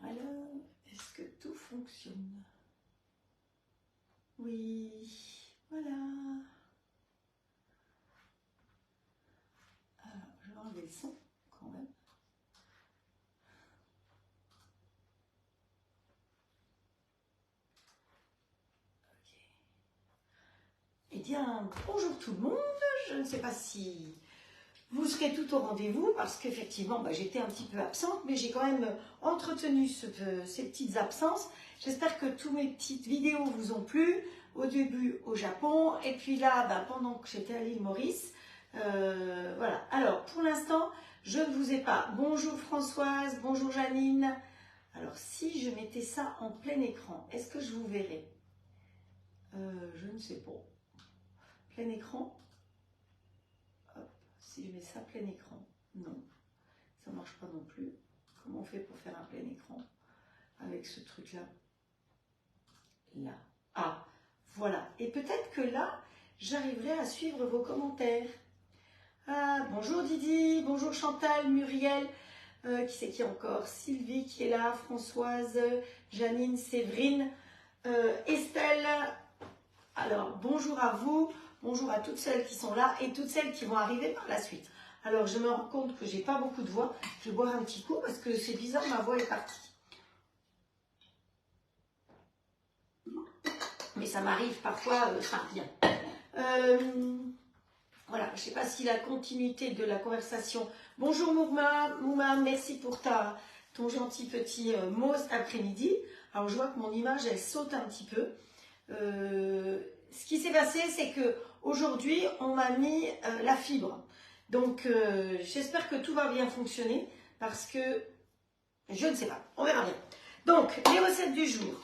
alors, est-ce que tout fonctionne? Oui, voilà. Alors, je vais enlever le son quand même. Ok. Eh bien, bonjour tout le monde. Je ne sais pas si vous serez tout au rendez-vous parce qu'effectivement, j'étais un petit peu absente, mais j'ai quand même entretenu ces petites absences. J'espère que toutes mes petites vidéos vous ont plu, au début au Japon, et puis là, pendant que j'étais à l'île Maurice. Voilà. Alors, pour l'instant, je ne vous ai pas. Bonjour Françoise, bonjour Janine. Alors, si je mettais ça en plein écran, est-ce que je vous verrais? Je ne sais pas. Plein écran. Si je mets ça plein écran, non, ça marche pas non plus. Comment on fait pour faire un plein écran avec ce truc-là? Là. Ah, voilà. Et peut-être que là, j'arriverai à suivre vos commentaires. Ah, bonjour Didi, bonjour Chantal, Muriel, qui c'est qui encore? Sylvie qui est là, Françoise, Janine, Séverine, Estelle. Alors, bonjour à vous. Bonjour à toutes celles qui sont là et toutes celles qui vont arriver par la suite. Alors, je me rends compte que j'ai pas beaucoup de voix. Je vais boire un petit coup parce que c'est bizarre, ma voix est partie. Mais ça m'arrive parfois, bien. Voilà, je ne sais pas si la continuité de la conversation. Bonjour Mouma, merci pour ton gentil petit mot cet après-midi. Alors, je vois que mon image, elle saute un petit peu. Ce qui s'est passé, c'est que aujourd'hui, on m'a mis la fibre. Donc, j'espère que tout va bien fonctionner parce que je ne sais pas. On verra bien. Donc, les recettes du jour.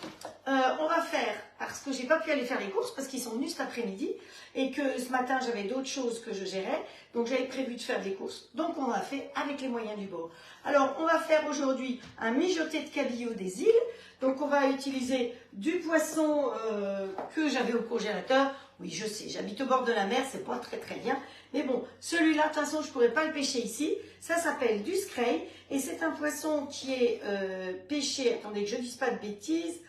On va faire, parce que j'ai pas pu aller faire les courses parce qu'ils sont venus cet après-midi et que ce matin, j'avais d'autres choses que je gérais. Donc, j'avais prévu de faire des courses. Donc, on a fait avec les moyens du bord. Alors, on va faire aujourd'hui un mijoté de cabillaud des îles. Donc, on va utiliser du poisson que j'avais au congélateur. Oui, je sais, j'habite au bord de la mer, c'est pas très très bien. Mais bon, celui-là, de toute façon, je ne pourrais pas le pêcher ici. Ça s'appelle du scray et c'est un poisson qui est pêché, attendez que je ne dise pas de bêtises,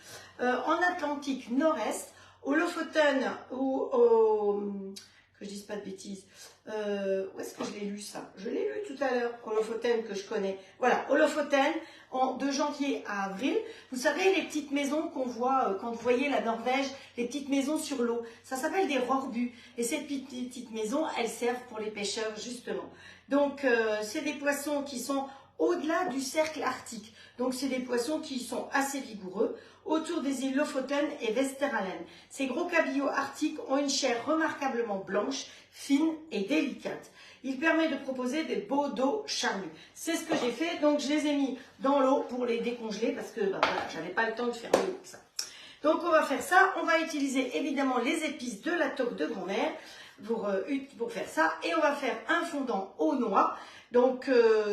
en Atlantique Nord-Est, au Lofoten ou au... que je ne dise pas de bêtises. Où est-ce que je l'ai lu ça? Je l'ai lu tout à l'heure, au Lofoten que je connais. Voilà, au Lofoten, de janvier à avril. Vous savez, les petites maisons qu'on voit quand vous voyez la Norvège, les petites maisons sur l'eau, ça s'appelle des rorbus. Et ces petites maisons, elles servent pour les pêcheurs, justement. Donc, c'est des poissons qui sont au-delà du cercle arctique. Donc, c'est des poissons qui sont assez vigoureux, autour des îles Lofoten et Westeralen. Ces gros cabillauds arctiques ont une chair remarquablement blanche, fine et délicate. Il permet de proposer des beaux dos charnus. C'est ce que j'ai fait, donc je les ai mis dans l'eau pour les décongeler parce que voilà, j'avais pas le temps de faire mieux que ça. Donc on va faire ça, on va utiliser évidemment les épices de la toque de grand-mère pour faire ça et on va faire un fondant aux noix. Donc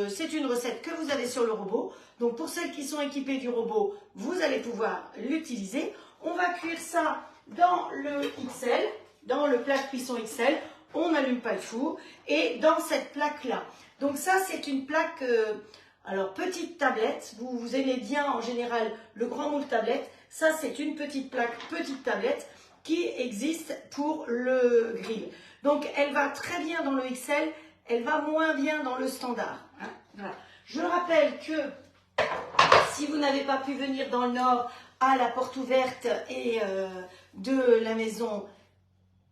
c'est une recette que vous avez sur le robot. Donc pour celles qui sont équipées du robot, vous allez pouvoir l'utiliser. On va cuire ça dans le XL, dans le plat de cuisson XL. On n'allume pas le four et dans cette plaque-là. Donc ça, c'est une plaque, alors petite tablette. Vous aimez bien en général le grand moule tablette. Ça, c'est une petite plaque, petite tablette qui existe pour le grill. Donc, elle va très bien dans le XL, elle va moins bien dans le standard. Hein, voilà. Je rappelle que si vous n'avez pas pu venir dans le Nord à la porte ouverte et de la maison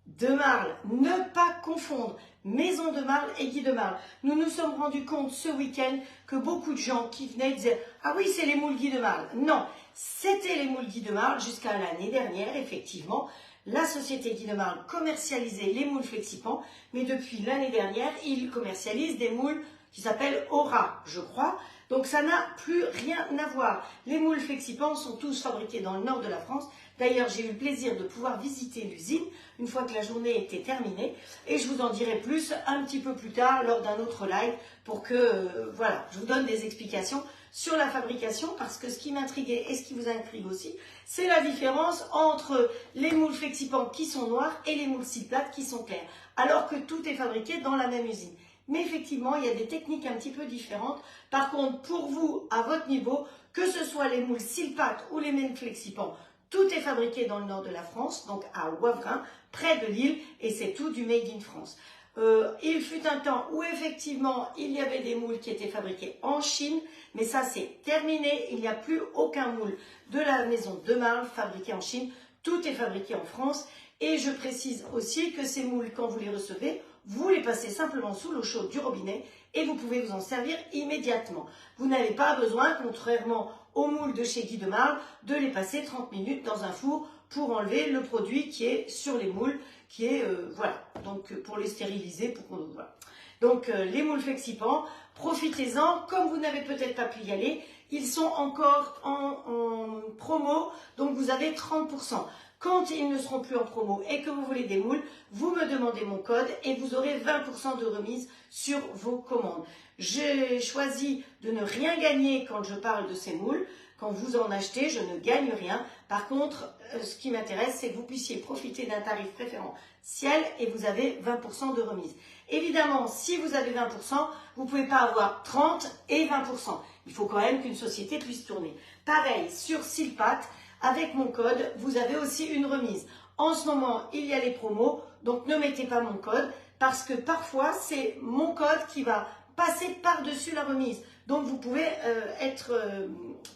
de Marle, ne pas confondre Maison de Marle et Guy de Marle. Nous nous sommes rendus compte ce week-end que beaucoup de gens qui venaient disaient « Ah oui, c'est les moules Guy de Marle ». Non, c'était les moules Guy de Marle jusqu'à l'année dernière, effectivement. La société Guy de Marle commercialisait les moules Flexipans, mais depuis l'année dernière, ils commercialisent des moules qui s'appellent Aura, je crois. Donc ça n'a plus rien à voir. Les moules Flexipans sont tous fabriqués dans le nord de la France. D'ailleurs, j'ai eu le plaisir de pouvoir visiter l'usine une fois que la journée était terminée. Et je vous en dirai plus un petit peu plus tard lors d'un autre live pour que, voilà, je vous donne des explications sur la fabrication parce que ce qui m'intriguait et ce qui vous intrigue aussi, c'est la différence entre les moules Flexipans qui sont noirs et les moules Silplate qui sont clairs, alors que tout est fabriqué dans la même usine. Mais effectivement, il y a des techniques un petit peu différentes. Par contre, pour vous, à votre niveau, que ce soit les moules Silpat ou les moules Flexipan, tout est fabriqué dans le nord de la France, donc à Wavrin, près de Lille, et c'est tout du Made in France. Il fut un temps où effectivement il y avait des moules qui étaient fabriqués en Chine, mais ça c'est terminé, il n'y a plus aucun moule de la maison de Marle fabriqué en Chine, tout est fabriqué en France. Et je précise aussi que ces moules, quand vous les recevez, vous les passez simplement sous l'eau chaude du robinet et vous pouvez vous en servir immédiatement. Vous n'avez pas besoin, contrairement aux moules de chez Guy de Marle, de les passer 30 minutes dans un four pour enlever le produit qui est sur les moules, qui est, voilà, donc pour les stériliser, pour qu'on, voilà. Donc les moules Flexipan, profitez-en, comme vous n'avez peut-être pas pu y aller, ils sont encore en promo, donc vous avez 30%. Quand ils ne seront plus en promo et que vous voulez des moules, vous me demandez mon code et vous aurez 20% de remise sur vos commandes. J'ai choisi de ne rien gagner quand je parle de ces moules. Quand vous en achetez, je ne gagne rien. Par contre, ce qui m'intéresse, c'est que vous puissiez profiter d'un tarif préférentiel et vous avez 20% de remise. Évidemment, si vous avez 20%, vous ne pouvez pas avoir 30 et 20%. Il faut quand même qu'une société puisse tourner. Pareil, sur Silpat, avec mon code, vous avez aussi une remise. En ce moment, il y a les promos, donc ne mettez pas mon code parce que parfois, c'est mon code qui va passer par-dessus la remise. Donc, vous pouvez être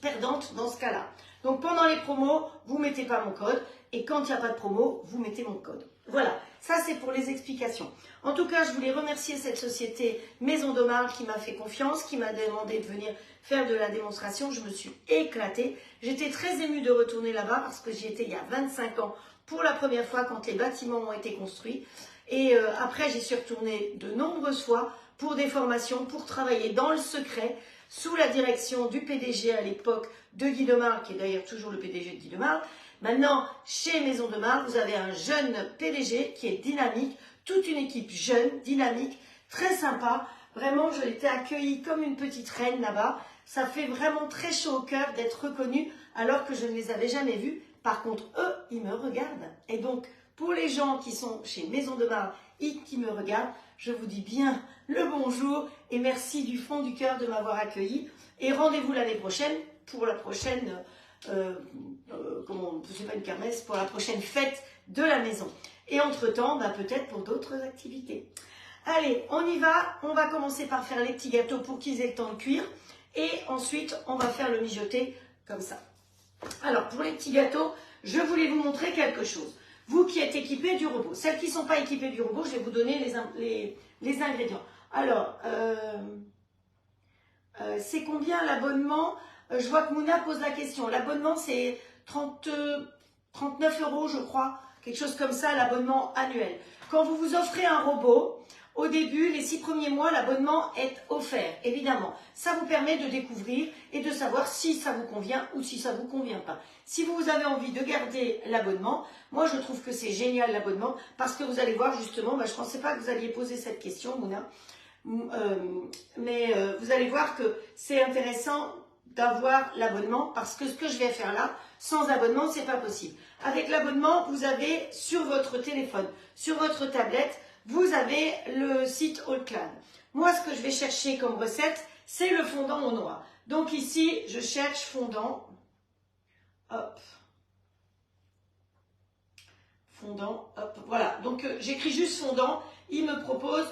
perdante dans ce cas-là. Donc, pendant les promos, vous ne mettez pas mon code et quand il n'y a pas de promo, vous mettez mon code. Voilà, ça c'est pour les explications. En tout cas, je voulais remercier cette société Maison de Marle qui m'a fait confiance, qui m'a demandé de venir faire de la démonstration. Je me suis éclatée. J'étais très émue de retourner là-bas parce que j'y étais il y a 25 ans pour la première fois quand les bâtiments ont été construits. Et après, j'y suis retournée de nombreuses fois pour des formations, pour travailler dans le secret, sous la direction du PDG à l'époque de Guy de Marle, qui est d'ailleurs toujours le PDG de Guy de Marle. Maintenant, chez Maison de Marle, vous avez un jeune PDG qui est dynamique, toute une équipe jeune, dynamique, très sympa. Vraiment, je l'ai été accueillie comme une petite reine là-bas. Ça fait vraiment très chaud au cœur d'être reconnue alors que je ne les avais jamais vus. Par contre, eux, ils me regardent. Et donc, pour les gens qui sont chez Maison de Marle et qui me regardent, je vous dis bien le bonjour et merci du fond du cœur de m'avoir accueilli. Et rendez-vous l'année prochaine pour la prochaine, c'est pas une kermesse, pour la prochaine fête de la maison. Et entre-temps, peut-être pour d'autres activités. Allez, on y va. On va commencer par faire les petits gâteaux pour qu'ils aient le temps de cuire. Et ensuite, on va faire le mijoter comme ça. Alors, pour les petits gâteaux, je voulais vous montrer quelque chose. Vous qui êtes équipés du robot. Celles qui ne sont pas équipées du robot, je vais vous donner les ingrédients. Alors, c'est combien l'abonnement? Je vois que Mouna pose la question. L'abonnement, c'est 39 €, je crois. Quelque chose comme ça, l'abonnement annuel. Quand vous vous offrez un robot, au début, les 6 premiers mois, l'abonnement est offert, évidemment. Ça vous permet de découvrir et de savoir si ça vous convient ou si ça ne vous convient pas. Si vous avez envie de garder l'abonnement, moi je trouve que c'est génial l'abonnement parce que vous allez voir justement, je ne pensais pas que vous alliez poser cette question, Mouna, mais vous allez voir que c'est intéressant d'avoir l'abonnement parce que ce que je vais faire là, sans abonnement, c'est pas possible. Avec l'abonnement, vous avez sur votre téléphone, sur votre tablette, vous avez le site Allclan. Moi, ce que je vais chercher comme recette, c'est le fondant aux noix. Donc ici, je cherche fondant. Hop. Fondant, hop. Voilà. Donc j'écris juste fondant. Il me propose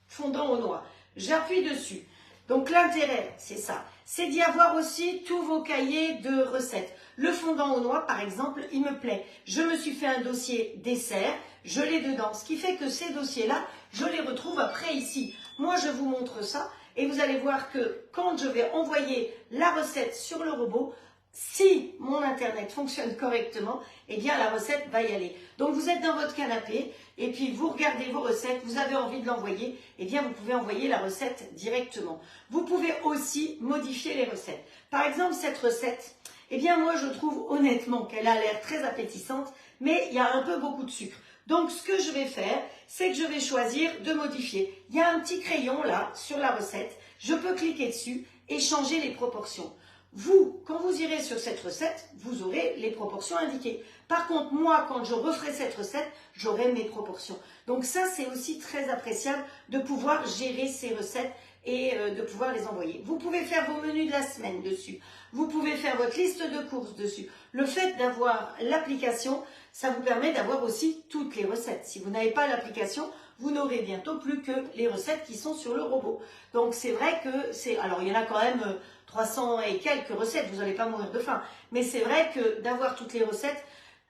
fondant aux noix. J'appuie dessus. Donc l'intérêt, c'est ça. C'est d'y avoir aussi tous vos cahiers de recettes. Le fondant aux noix, par exemple, il me plaît. Je me suis fait un dossier dessert, je l'ai dedans. Ce qui fait que ces dossiers-là, je les retrouve après ici. Moi, je vous montre ça et vous allez voir que quand je vais envoyer la recette sur le robot, si mon internet fonctionne correctement, eh bien la recette va y aller. Donc vous êtes dans votre canapé et puis vous regardez vos recettes, vous avez envie de l'envoyer, eh bien vous pouvez envoyer la recette directement. Vous pouvez aussi modifier les recettes. Par exemple, cette recette, eh bien moi je trouve honnêtement qu'elle a l'air très appétissante, mais il y a un peu beaucoup de sucre. Donc ce que je vais faire, c'est que je vais choisir de modifier. Il y a un petit crayon là sur la recette, je peux cliquer dessus et changer les proportions. Vous, quand vous irez sur cette recette, vous aurez les proportions indiquées. Par contre, moi, quand je referai cette recette, j'aurai mes proportions. Donc ça, c'est aussi très appréciable de pouvoir gérer ces recettes et de pouvoir les envoyer. Vous pouvez faire vos menus de la semaine dessus. Vous pouvez faire votre liste de courses dessus. Le fait d'avoir l'application, ça vous permet d'avoir aussi toutes les recettes. Si vous n'avez pas l'application, vous n'aurez bientôt plus que les recettes qui sont sur le robot. Donc c'est vrai que c'est... Alors il y en a quand même 300 et quelques recettes, vous n'allez pas mourir de faim. Mais c'est vrai que d'avoir toutes les recettes,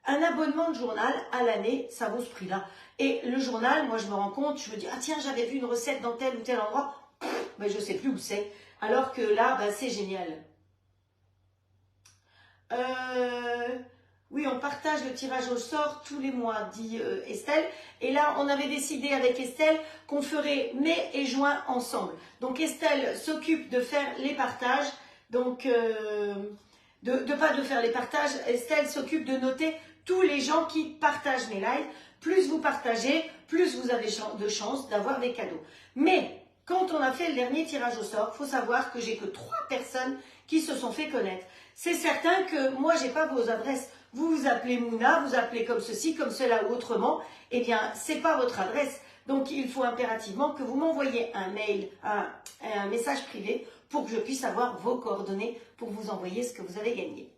un abonnement de journal à l'année, ça vaut ce prix-là. Et le journal, moi je me rends compte, je me dis, ah tiens, j'avais vu une recette dans tel ou tel endroit, mais je ne sais plus où c'est. Alors que là, bah, c'est génial. Oui, on partage le tirage au sort tous les mois, dit Estelle. Et là, on avait décidé avec Estelle qu'on ferait mai et juin ensemble. Donc Estelle s'occupe de faire les partages. Donc, pas de faire les partages, Estelle s'occupe de noter tous les gens qui partagent mes lives. Plus vous partagez, plus vous avez de chances d'avoir des cadeaux. Mais quand on a fait le dernier tirage au sort, il faut savoir que j'ai que 3 personnes qui se sont fait connaître. C'est certain que moi, je n'ai pas vos adresses. Vous vous appelez Mouna, vous appelez comme ceci, comme cela ou autrement. Eh bien, ce n'est pas votre adresse. Donc, il faut impérativement que vous m'envoyiez un mail, un message privé pour que je puisse avoir vos coordonnées pour vous envoyer ce que vous avez gagné.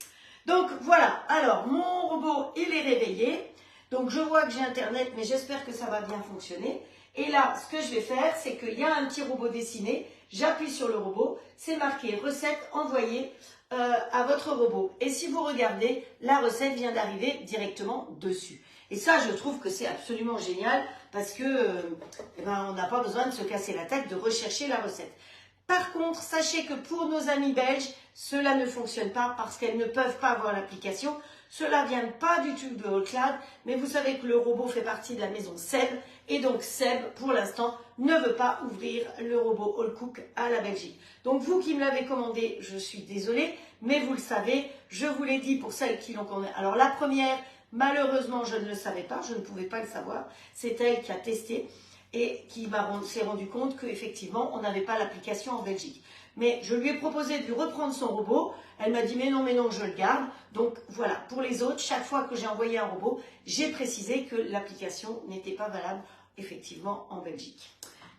Donc, voilà. Alors, mon robot, il est réveillé. Donc, je vois que j'ai Internet, mais j'espère que ça va bien fonctionner. Et là, ce que je vais faire, c'est qu'il y a un petit robot dessiné. J'appuie sur le robot. C'est marqué « Recette envoyée » à votre robot. Et si vous regardez, la recette vient d'arriver directement dessus. Et ça, je trouve que c'est absolument génial parce que on n'a pas besoin de se casser la tête de rechercher la recette. Par contre, sachez que pour nos amis belges, cela ne fonctionne pas parce qu'elles ne peuvent pas avoir l'application. Cela ne vient pas du tout de Allcloud, mais vous savez que le robot fait partie de la maison Seb. Et donc Seb, pour l'instant, ne veut pas ouvrir le robot Allcook à la Belgique. Donc vous qui me l'avez commandé, je suis désolée, mais vous le savez, je vous l'ai dit pour celles qui l'ont commandé. Alors la première, malheureusement, je ne le savais pas, je ne pouvais pas le savoir. C'est elle qui a testé et qui s'est rendu compte qu'effectivement, on n'avait pas l'application en Belgique. Mais je lui ai proposé de lui reprendre son robot. Elle m'a dit mais non, je le garde. Donc voilà, pour les autres, chaque fois que j'ai envoyé un robot, j'ai précisé que l'application n'était pas valable effectivement en Belgique.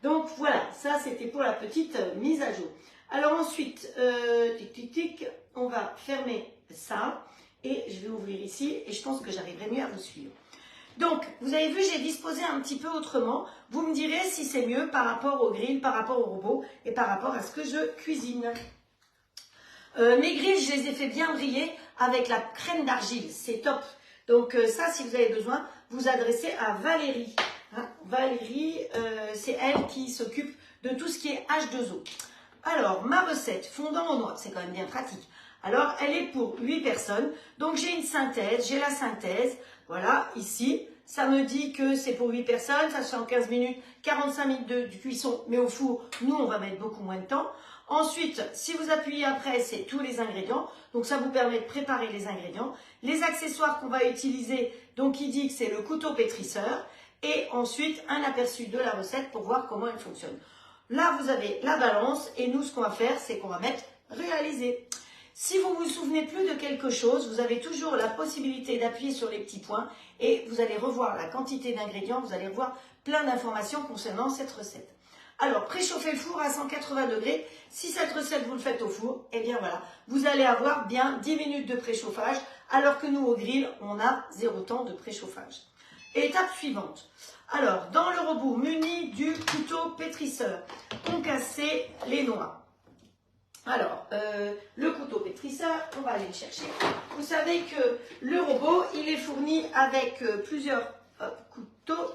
Donc voilà, ça c'était pour la petite mise à jour. Alors ensuite, on va fermer ça et je vais ouvrir ici et je pense que j'arriverai mieux à vous suivre. Donc, vous avez vu, j'ai disposé un petit peu autrement. Vous me direz si c'est mieux par rapport au grill, par rapport au robot et par rapport à ce que je cuisine. Mes grilles, je les ai fait bien briller avec la crème d'argile. C'est top. Donc ça, si vous avez besoin, vous adressez à Valérie. Hein, Valérie, c'est elle qui s'occupe de tout ce qui est H2O. Alors, ma recette, fondant aux noix, c'est quand même bien pratique. Alors, elle est pour 8 personnes. Donc, j'ai une synthèse, j'ai la synthèse. Voilà, ici, ça me dit que c'est pour 8 personnes, ça se fait en 15 minutes, 45 minutes de cuisson, mais au four, nous, on va mettre beaucoup moins de temps. Ensuite, si vous appuyez après, c'est tous les ingrédients, donc ça vous permet de préparer les ingrédients. Les accessoires qu'on va utiliser, donc il dit que c'est le couteau pétrisseur, et ensuite un aperçu de la recette pour voir comment elle fonctionne. Là, vous avez la balance, et nous, ce qu'on va faire, c'est qu'on va mettre réaliser. Si vous ne vous souvenez plus de quelque chose, vous avez toujours la possibilité d'appuyer sur les petits points et vous allez revoir la quantité d'ingrédients, vous allez revoir plein d'informations concernant cette recette. Alors, préchauffez le four à 180 degrés. Si cette recette, vous le faites au four, eh bien voilà, vous allez avoir bien 10 minutes de préchauffage, alors que nous, au grill, on a 0 temps de préchauffage. Étape suivante. Alors, dans le robot muni du couteau pétrisseur, concasser les noix. Alors, le couteau pétrisseur, on va aller le chercher. Vous savez que le robot, il est fourni avec plusieurs couteaux.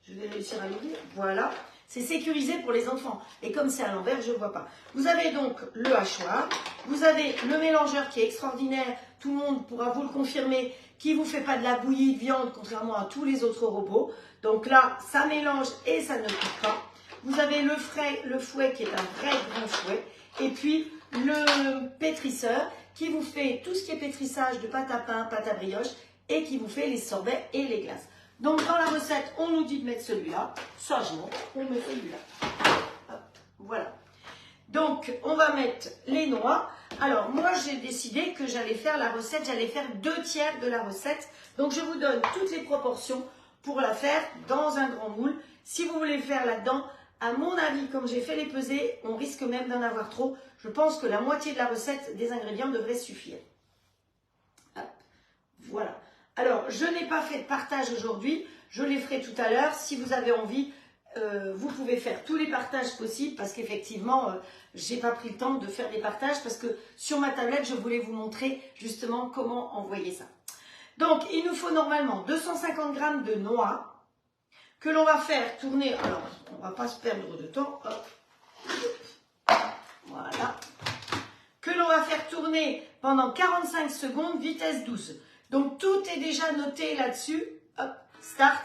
Je vais réussir à l'ouvrir. Voilà. C'est sécurisé pour les enfants. Et comme c'est à l'envers, je ne vois pas. Vous avez donc le hachoir. Vous avez le mélangeur qui est extraordinaire. Tout le monde pourra vous le confirmer. Qui ne vous fait pas de la bouillie de viande, contrairement à tous les autres robots. Donc là, ça mélange et ça ne coupe pas. Vous avez le fouet qui est un vrai grand fouet. Et puis le pétrisseur qui vous fait tout ce qui est pétrissage de pâte à pain, pâte à brioche et qui vous fait les sorbets et les glaces. Donc dans la recette, on nous dit de mettre celui-là. Sagement, on met celui-là. Voilà. Donc, on va mettre les noix. Alors, moi, j'ai décidé que j'allais faire la recette, j'allais faire 2/3 de la recette. Donc, je vous donne toutes les proportions pour la faire dans un grand moule. Si vous voulez faire là-dedans, à mon avis, comme j'ai fait les pesées, on risque même d'en avoir trop. Je pense que la moitié de la recette des ingrédients devrait suffire. Hop, voilà. Alors, je n'ai pas fait de partage aujourd'hui. Je les ferai tout à l'heure. Si vous avez envie, vous pouvez faire tous les partages possibles parce qu'effectivement, j'ai pas pris le temps de faire des partages parce que sur ma tablette, je voulais vous montrer justement comment envoyer ça. Donc, il nous faut normalement 250 g de noix que l'on va faire tourner. Alors, on va pas se perdre de temps. Hop. Voilà. Que l'on va faire tourner pendant 45 secondes, vitesse 12. Donc, tout est déjà noté là-dessus. Hop, start.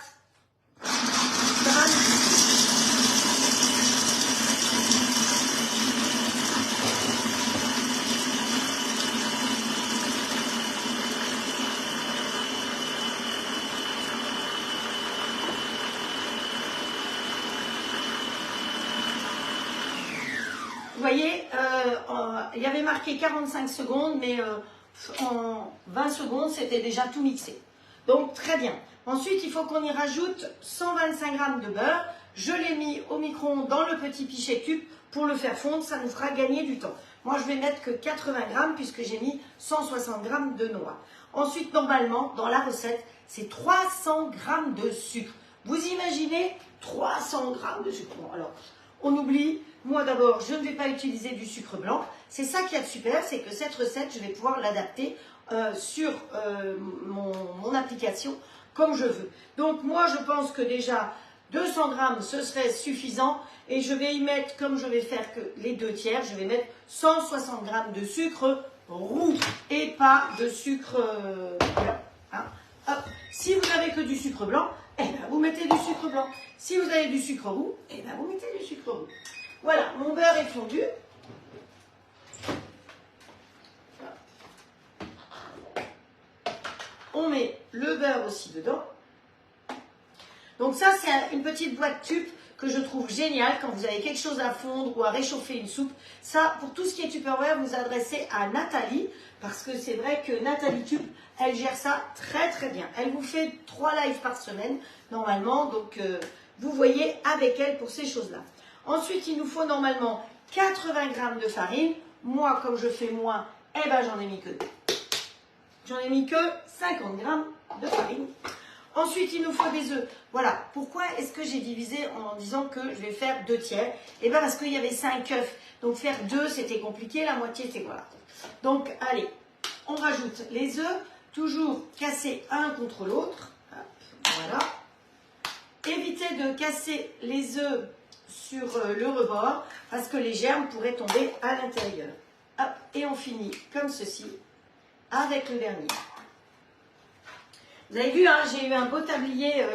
Vous voyez, il y avait marqué 45 secondes, mais en 20 secondes, c'était déjà tout mixé. Donc, très bien. Ensuite, il faut qu'on y rajoute 125 g de beurre. Je l'ai mis au micro-ondes dans le petit pichet tube pour le faire fondre. Ça nous fera gagner du temps. Moi, je vais mettre que 80 g puisque j'ai mis 160 g de noix. Ensuite, normalement, dans la recette, c'est 300 g de sucre. Vous imaginez 300 g de sucre. Bon, alors, on oublie. Moi, d'abord, je ne vais pas utiliser du sucre blanc. C'est ça qui est super, c'est que cette recette, je vais pouvoir l'adapter sur mon application comme je veux. Donc, moi, je pense que déjà, 200 g, ce serait suffisant. Et je vais y mettre, comme je vais faire que les 2/3, je vais mettre 160 g de sucre roux et pas de sucre blanc. Hein. Hop. Si vous n'avez que du sucre blanc, eh ben, vous mettez du sucre blanc. Si vous avez du sucre roux, eh ben, vous mettez du sucre roux. Voilà, mon beurre est fondu. On met le beurre aussi dedans. Donc ça, c'est une petite boîte tube que je trouve géniale quand vous avez quelque chose à fondre ou à réchauffer une soupe. Ça, pour tout ce qui est Tupperware, vous adressez à Nathalie, parce que c'est vrai que Nathalie Tube, elle gère ça très très bien. Elle vous fait 3 lives par semaine, normalement, donc vous voyez avec elle pour ces choses-là. Ensuite, il nous faut normalement 80 g de farine. Moi, comme je fais moins, eh ben, j'en ai mis que 50 g de farine. Ensuite, il nous faut des œufs. Voilà. Pourquoi est-ce que j'ai divisé en disant que je vais faire 2/3? Eh bien, parce qu'il y avait 5 œufs. Donc, faire 2, c'était compliqué. La moitié, c'est voilà. Donc, allez, on rajoute les œufs. Toujours casser un contre l'autre. Voilà. Évitez de casser les œufs sur le rebord parce que les germes pourraient tomber à l'intérieur. Hop, et on finit comme ceci avec le dernier. Vous avez vu, hein, j'ai eu un beau tablier,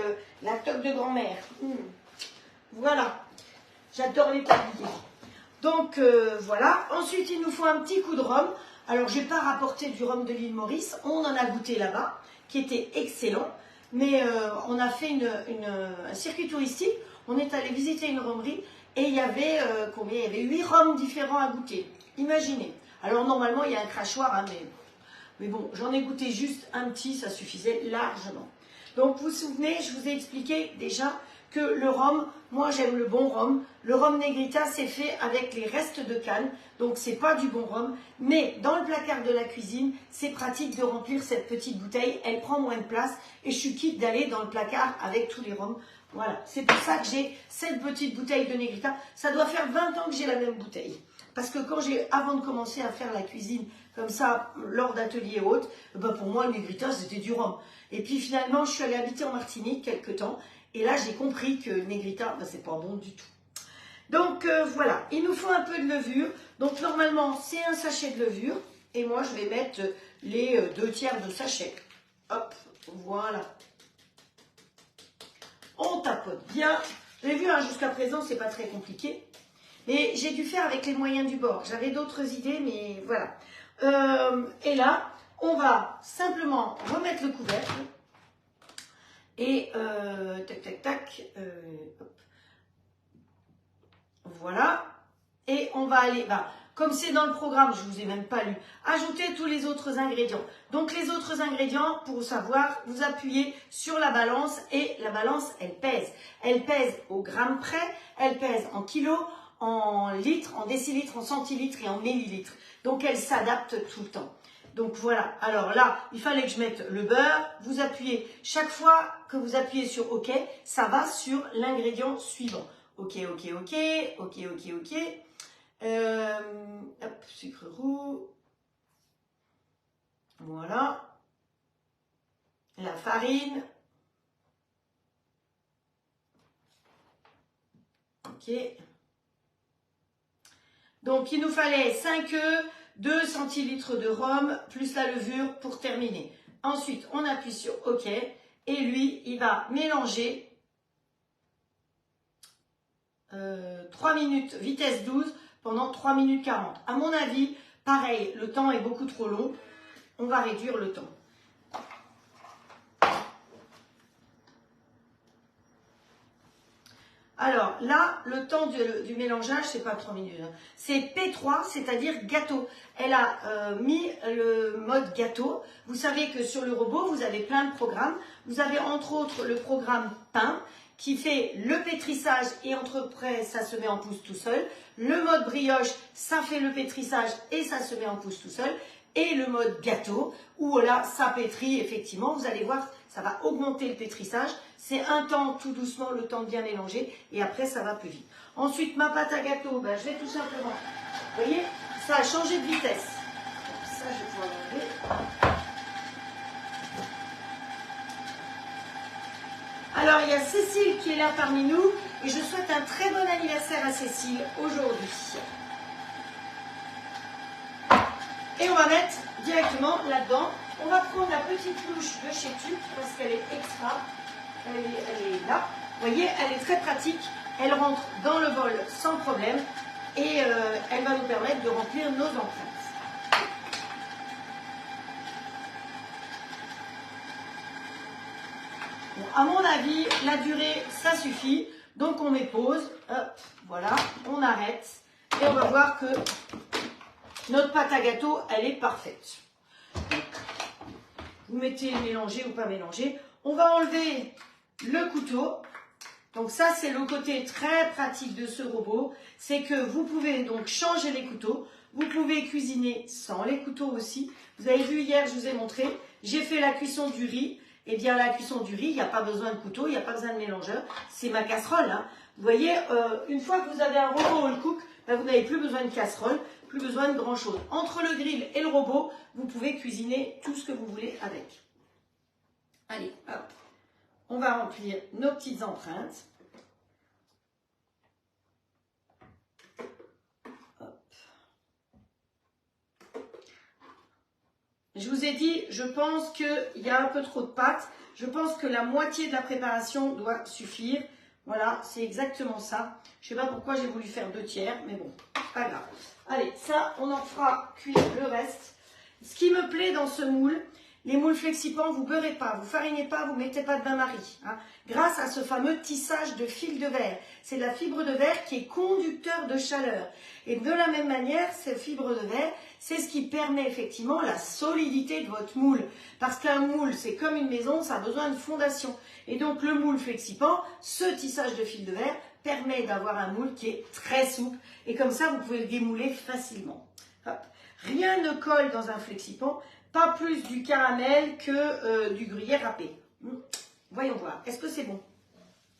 la toque de grand-mère. Voilà, j'adore les tabliers. Donc voilà, ensuite il nous faut un petit coup de rhum. Alors je n'ai pas rapporté du rhum de l'île Maurice, on en a goûté là-bas, qui était excellent. Mais on a fait un circuit touristique, on est allé visiter une rhumerie et il y avait combien? Il y avait 8 rhums différents à goûter. Imaginez. Alors normalement il y a un crachoir, hein, mais bon, j'en ai goûté juste un petit, ça suffisait largement. Donc vous vous souvenez, je vous ai expliqué déjà que le rhum, moi j'aime le bon rhum. Le rhum Negrita, c'est fait avec les restes de canne, donc c'est pas du bon rhum. Mais dans le placard de la cuisine, c'est pratique de remplir cette petite bouteille. Elle prend moins de place et je suis quitte d'aller dans le placard avec tous les rhums. Voilà, c'est pour ça que j'ai cette petite bouteille de Negrita. Ça doit faire 20 ans que j'ai la même bouteille. Parce que avant de commencer à faire la cuisine comme ça, lors d'ateliers hautes, ben pour moi, le Negrita, c'était du rhum. Et puis finalement, je suis allée habiter en Martinique quelques temps. Et là, j'ai compris que Negrita, ben, c'est pas bon du tout. Donc voilà, il nous faut un peu de levure. Donc normalement, c'est un sachet de levure. Et moi, je vais mettre les 2/3 de sachet. Hop, voilà. On tapote bien. Vous avez vu, hein, jusqu'à présent, c'est pas très compliqué. Mais j'ai dû faire avec les moyens du bord. J'avais d'autres idées, mais voilà. Et là, on va simplement remettre le couvercle. Et tac, tac, tac. Hop. Voilà. et on va aller, comme c'est dans le programme, je ne vous ai même pas lu, ajouter tous les autres ingrédients. Donc les autres ingrédients, pour savoir, vous appuyez sur la balance et la balance, elle pèse. Elle pèse au gramme près, elle pèse en kilos, en litres, en décilitres, en centilitres et en millilitres. Donc elle s'adapte tout le temps. Donc voilà, alors là, il fallait que je mette le beurre. Vous appuyez, chaque fois que vous appuyez sur OK, ça va sur l'ingrédient suivant. OK, OK, OK, OK, OK, OK. Hop, sucre roux. Voilà. La farine. OK. Donc, il nous fallait 5 œufs, 2 centilitres de rhum, plus la levure pour terminer. Ensuite, on appuie sur OK. Et lui, il va mélanger 3 minutes, vitesse 12, pendant 3 minutes 40. À mon avis, pareil, le temps est beaucoup trop long. On va réduire le temps. Alors là, le temps du mélangeage, c'est pas 3 minutes. Hein. C'est P3, c'est-à-dire gâteau. Elle a mis le mode gâteau. Vous savez que sur le robot, vous avez plein de programmes. Vous avez entre autres le programme pain qui fait le pétrissage et après ça se met en pousse tout seul. Le mode brioche, ça fait le pétrissage et ça se met en pousse tout seul. Et le mode gâteau, où là, ça pétrit, effectivement, vous allez voir, ça va augmenter le pétrissage. C'est un temps tout doucement, le temps de bien mélanger, et après, ça va plus vite. Ensuite, ma pâte à gâteau, je vais tout simplement, vous voyez, ça a changé de vitesse. Donc, ça, je vais pouvoir l'enlever. Alors, il y a Cécile qui est là parmi nous, et je souhaite un très bon anniversaire à Cécile aujourd'hui. Et on va mettre directement là-dedans. On va prendre la petite louche de chez Tuc parce qu'elle est extra. Elle est là. Vous voyez, elle est très pratique. Elle rentre dans le bol sans problème. Et elle va nous permettre de remplir nos empreintes. Bon, à mon avis, la durée, ça suffit. Donc on met pause. Hop, voilà, on arrête. Et on va voir que notre pâte à gâteau, elle est parfaite. Vous mettez mélanger ou pas mélanger. On va enlever le couteau. Donc ça, c'est le côté très pratique de ce robot. C'est que vous pouvez donc changer les couteaux. Vous pouvez cuisiner sans les couteaux aussi. Vous avez vu hier, je vous ai montré. J'ai fait la cuisson du riz. Eh bien, la cuisson du riz, il n'y a pas besoin de couteau, il n'y a pas besoin de mélangeur. C'est ma casserole. Hein. Vous voyez, une fois que vous avez un robot all cook, vous n'avez plus besoin de casserole. Plus besoin de grand chose. Entre le grill et le robot, vous pouvez cuisiner tout ce que vous voulez avec. Allez, hop. On va remplir nos petites empreintes. Hop. Je vous ai dit, je pense qu'il y a un peu trop de pâte. Je pense que la moitié de la préparation doit suffire. Voilà, c'est exactement ça. Je ne sais pas pourquoi j'ai voulu faire 2 tiers, mais bon, pas grave. Allez, ça, on en fera cuire le reste. Ce qui me plaît dans ce moule, les moules Flexi-Pan, vous beurrez pas, vous farinez pas, vous mettez pas de bain-marie. Hein, grâce à ce fameux tissage de fil de verre. C'est la fibre de verre qui est conducteur de chaleur. Et de la même manière, cette fibre de verre, c'est ce qui permet effectivement la solidité de votre moule. Parce qu'un moule, c'est comme une maison, ça a besoin de fondation. Et donc le moule Flexi-Pan, ce tissage de fil de verre, permet d'avoir un moule qui est très souple. Et comme ça, vous pouvez le démouler facilement. Hop. Rien ne colle dans un Flexi-Pan, pas plus du caramel que du gruyère râpé. Voyons voir. Est-ce que c'est bon?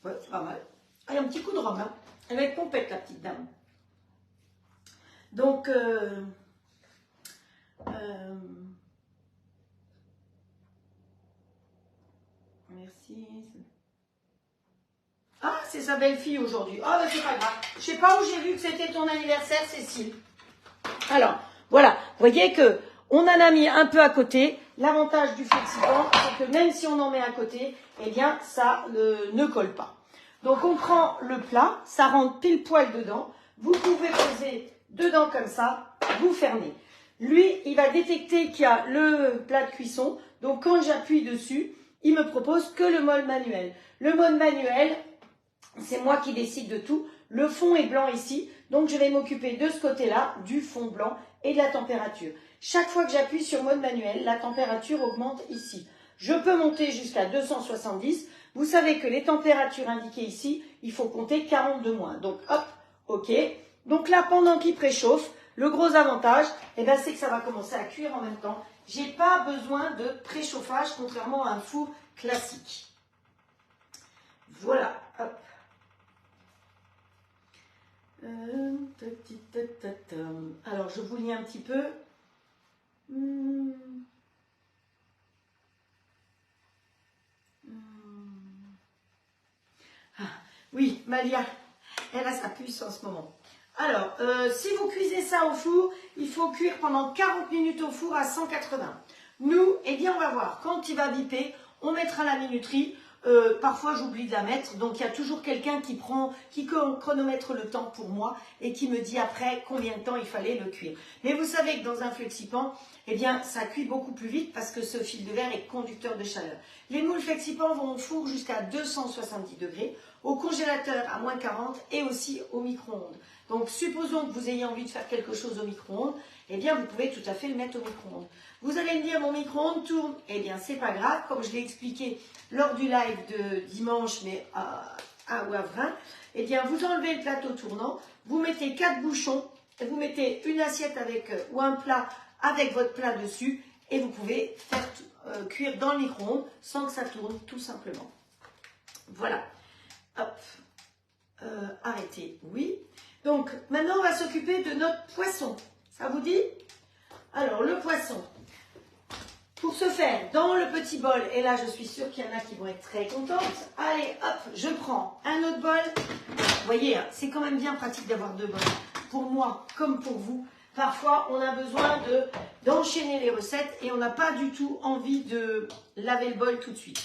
Ouais, c'est pas mal. Ah, il y a un petit coup de rhum. Hein. Elle va être pompette, la petite dame. Donc, merci. Ah, c'est sa belle-fille aujourd'hui. Ah, ben c'est pas grave. Je sais pas où j'ai vu que c'était ton anniversaire, Cécile. Alors, voilà. Vous voyez que on en a mis un peu à côté. L'avantage du Flexi-Pan, c'est que même si on en met à côté, eh bien, ça ne colle pas. Donc, on prend le plat, ça rentre pile poil dedans. Vous pouvez poser dedans comme ça, vous fermez. Lui, il va détecter qu'il y a le plat de cuisson. Donc, quand j'appuie dessus, il me propose que le mode manuel. Le mode manuel, c'est moi qui décide de tout. Le fond est blanc ici, donc je vais m'occuper de ce côté-là, du fond blanc et de la température. Chaque fois que j'appuie sur mode manuel, la température augmente ici. Je peux monter jusqu'à 270. Vous savez que les températures indiquées ici, il faut compter 42 moins. Donc hop, ok. Donc là, pendant qu'il préchauffe, le gros avantage, c'est que ça va commencer à cuire en même temps. Je n'ai pas besoin de préchauffage, contrairement à un four classique. Voilà, hop. Alors, je vous lis un petit peu. Ah, oui, Malia, elle a sa puce en ce moment. Alors, si vous cuisez ça au four, il faut cuire pendant 40 minutes au four à 180. Nous, eh bien, on va voir. Quand il va biper, on mettra la minuterie. Parfois, j'oublie de la mettre. Donc, il y a toujours quelqu'un qui chronomètre le temps pour moi et qui me dit après combien de temps il fallait le cuire. Mais vous savez que dans un flexipan, eh bien, ça cuit beaucoup plus vite parce que ce fil de verre est conducteur de chaleur. Les moules flexipan vont au four jusqu'à 270 degrés, au congélateur à moins 40 et aussi au micro-ondes. Donc, supposons que vous ayez envie de faire quelque chose au micro-ondes, eh bien, vous pouvez tout à fait le mettre au micro-ondes. Vous allez me dire, mon micro-ondes tourne. Eh bien, c'est pas grave, comme je l'ai expliqué lors du live de dimanche, mais à Wavrin, eh bien, vous enlevez le plateau tournant, vous mettez 4 bouchons, et vous mettez une assiette avec, ou un plat avec votre plat dessus, et vous pouvez faire cuire dans le micro-ondes sans que ça tourne, tout simplement. Voilà. Hop. Arrêtez, oui. Donc, maintenant, on va s'occuper de notre poisson. Ça vous dit? Alors, le poisson. Pour ce faire, dans le petit bol, et là, je suis sûre qu'il y en a qui vont être très contentes. Allez, hop, je prends un autre bol. Vous voyez, c'est quand même bien pratique d'avoir 2 bols. Pour moi, comme pour vous. Parfois, on a besoin d'enchaîner les recettes et on n'a pas du tout envie de laver le bol tout de suite.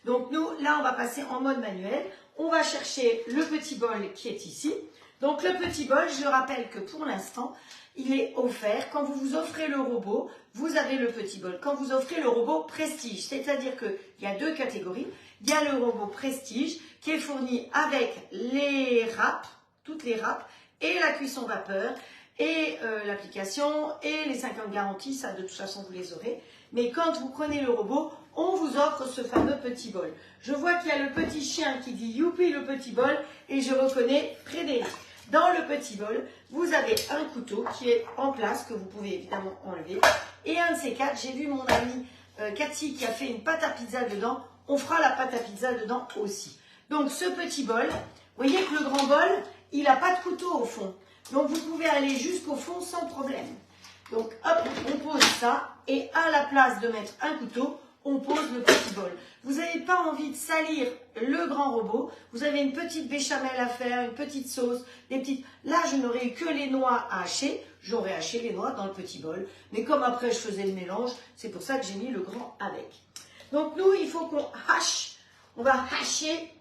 Donc, nous, là, on va passer en mode manuel. On va chercher le petit bol qui est ici. Donc, le petit bol, je rappelle que pour l'instant, il est offert. Quand vous vous offrez le robot, vous avez le petit bol. Quand vous offrez le robot Prestige, c'est-à-dire qu'il y a 2 catégories. Il y a le robot Prestige qui est fourni avec les râpes, toutes les râpes, et la cuisson vapeur, et l'application, et les 5 ans de garantie, ça de toute façon vous les aurez. Mais quand vous prenez le robot, on vous offre ce fameux petit bol. Je vois qu'il y a le petit chien qui dit youpi le petit bol, et je reconnais Frédéric. Dans le petit bol, vous avez un couteau qui est en place, que vous pouvez évidemment enlever. Et un de ces 4, j'ai vu mon amie Cathy qui a fait une pâte à pizza dedans. On fera la pâte à pizza dedans aussi. Donc ce petit bol, vous voyez que le grand bol, il n'a pas de couteau au fond. Donc vous pouvez aller jusqu'au fond sans problème. Donc hop, on pose ça. Et à la place de mettre un couteau, on pose le petit bol. Vous n'avez pas envie de salir le grand robot. Vous avez une petite béchamel à faire, une petite sauce, des petites... Là, je n'aurais eu que les noix à hacher. J'aurais haché les noix dans le petit bol. Mais comme après, je faisais le mélange, c'est pour ça que j'ai mis le grand avec. Donc, nous, il faut qu'on hache. On va hacher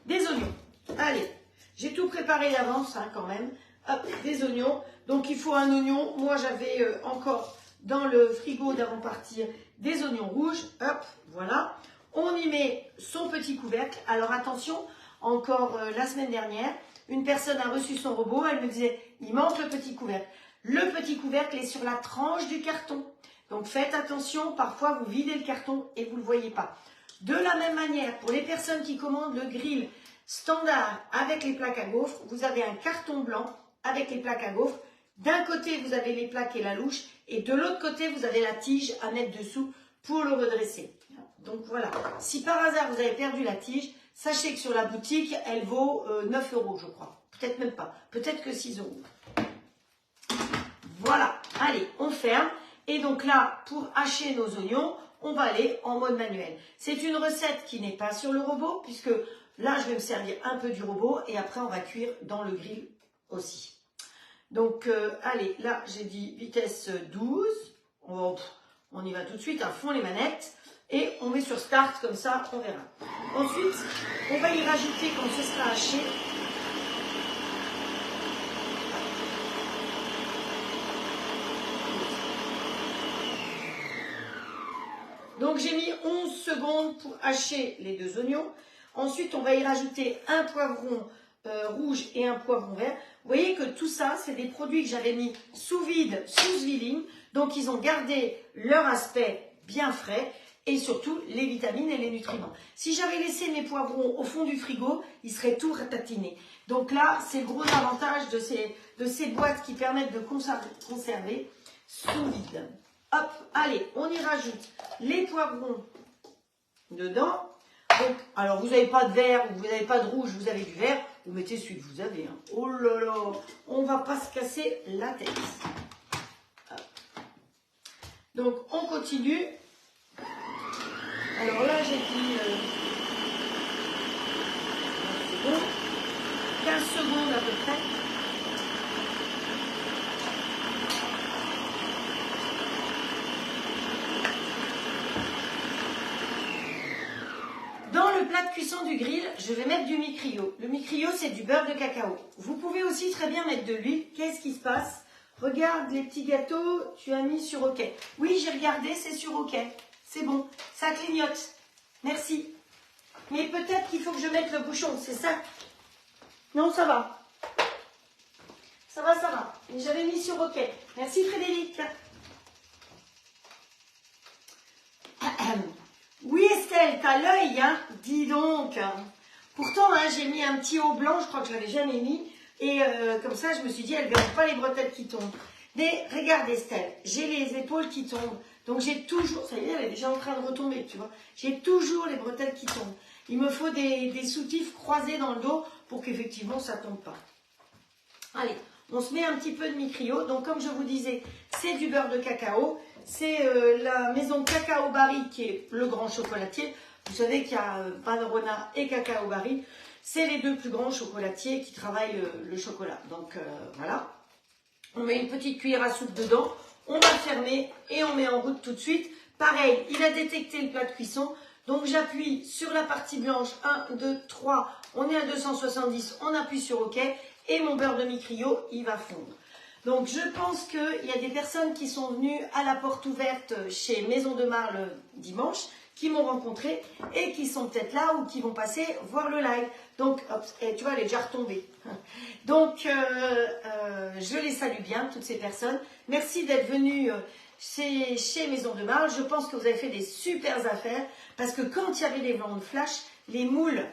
des oignons. Allez, j'ai tout préparé d'avance hein, quand même. Hop, des oignons. Donc, il faut un oignon. Moi, j'avais encore... dans le frigo d'avant partir des oignons rouges, hop, voilà. On y met son petit couvercle. Alors attention, encore la semaine dernière, une personne a reçu son robot, elle me disait, il manque le petit couvercle. Le petit couvercle est sur la tranche du carton. Donc faites attention, parfois vous videz le carton et vous ne le voyez pas. De la même manière, pour les personnes qui commandent le grill standard avec les plaques à gaufres, vous avez un carton blanc avec les plaques à gaufres. D'un côté, vous avez les plaques et la louche, et de l'autre côté, vous avez la tige à mettre dessous pour le redresser. Donc voilà, si par hasard vous avez perdu la tige, sachez que sur la boutique, elle vaut 9 €, je crois. Peut-être même pas, peut-être que 6 €. Voilà, allez, on ferme. Et donc là, pour hacher nos oignons, on va aller en mode manuel. C'est une recette qui n'est pas sur le robot, puisque là, je vais me servir un peu du robot, et après, on va cuire dans le grill aussi. Donc, allez, là, j'ai dit vitesse 12. On y va tout de suite à fond les manettes. Et on met sur Start, comme ça, on verra. Ensuite, on va y rajouter, quand ce sera haché, donc, j'ai mis 11 secondes pour hacher les 2 oignons. Ensuite, on va y rajouter un poivron rouge et un poivron vert. Vous voyez que tout ça, c'est des produits que j'avais mis sous vide, sous Zwilling. Donc, ils ont gardé leur aspect bien frais et surtout les vitamines et les nutriments. Si j'avais laissé mes poivrons au fond du frigo, ils seraient tout ratatinés. Donc là, c'est le gros avantage de ces boîtes qui permettent de conserver sous vide. Hop, allez, on y rajoute les poivrons dedans. Donc, alors vous n'avez pas de vert ou vous n'avez pas de rouge, vous avez du vert, vous mettez celui que vous avez. Hein. Oh là là, on ne va pas se casser la tête. Hop. Donc, on continue. Alors là, j'ai dit c'est bon, 15 secondes à peu près. Dans le plat de cuisson du grill, je vais mettre du micrio. Le micrio, c'est du beurre de cacao. Vous pouvez aussi très bien mettre de l'huile. Qu'est-ce qui se passe? Regarde les petits gâteaux, tu as mis sur OK. Oui, j'ai regardé, c'est sur OK. C'est bon, ça clignote. Merci. Mais peut-être qu'il faut que je mette le bouchon, c'est ça? Non, ça va. Ça va, ça va. Mais j'avais mis sur OK. Merci Frédéric. Oui Estelle, t'as l'œil, hein? Dis donc. Pourtant, hein, j'ai mis un petit haut blanc, je crois que je l'avais jamais mis. Et comme ça, je me suis dit, elle ne verra pas les bretelles qui tombent. Mais regarde Estelle, j'ai les épaules qui tombent. Donc j'ai toujours, ça y est, elle est déjà en train de retomber, tu vois. J'ai toujours les bretelles qui tombent. Il me faut des soutifs croisés dans le dos pour qu'effectivement ça ne tombe pas. Allez, on se met un petit peu de micrio. Donc comme je vous disais, c'est du beurre de cacao. C'est la maison Cacao Barry qui est le grand chocolatier. Vous savez qu'il y a Valrhona et Cacao Barry. C'est les deux plus grands chocolatiers qui travaillent le chocolat. Donc voilà. On met une petite cuillère à soupe dedans. On va fermer et on met en route tout de suite. Pareil, il a détecté le plat de cuisson. Donc j'appuie sur la partie blanche. 1, 2, 3. On est à 270. On appuie sur OK. Et mon beurre de micrio, il va fondre. Donc je pense qu'il y a des personnes qui sont venues à la porte ouverte chez Maison de Marle dimanche, qui m'ont rencontré et qui sont peut-être là ou qui vont passer voir le live. Donc, hop, et tu vois, elle est déjà retombée. Donc, je les salue bien, toutes ces personnes. Merci d'être venus chez Maison de Marle. Je pense que vous avez fait des super affaires parce que quand il y avait les ventes flash, les moules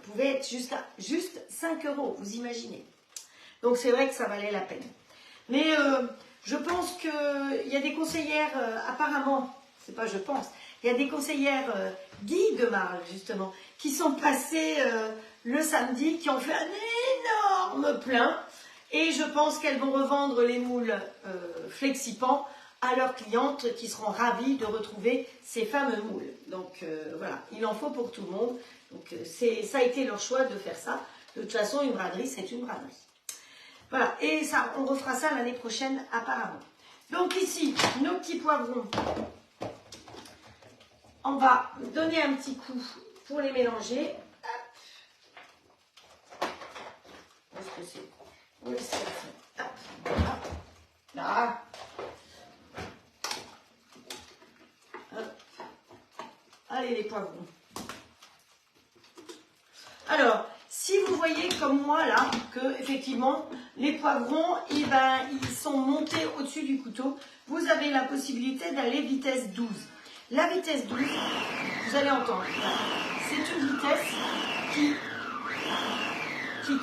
pouvaient être jusqu'à juste 5 €, vous imaginez. Donc, c'est vrai que ça valait la peine. Mais je pense qu'il y a des conseillères, apparemment, c'est pas je pense, il y a des conseillères Guy de Marle, justement, qui sont passées le samedi, qui ont fait un énorme plein. Et je pense qu'elles vont revendre les moules Flexipant à leurs clientes qui seront ravies de retrouver ces fameux moules. Donc voilà, il en faut pour tout le monde. Donc ça a été leur choix de faire ça. De toute façon, une braderie, c'est une braderie. Voilà, et ça, on refera ça l'année prochaine apparemment. Donc ici, nos petits poivrons, on va donner un petit coup pour les mélanger. Hop. Où est-ce que c'est? Où est-ce que c'est? Hop, hop, là. Hop. Allez les poivrons. Alors, si vous voyez comme moi là, que effectivement les poivrons, eh ben, ils sont montés au-dessus du couteau, vous avez la possibilité d'aller vitesse 12. La vitesse 12, vous allez entendre, c'est une vitesse qui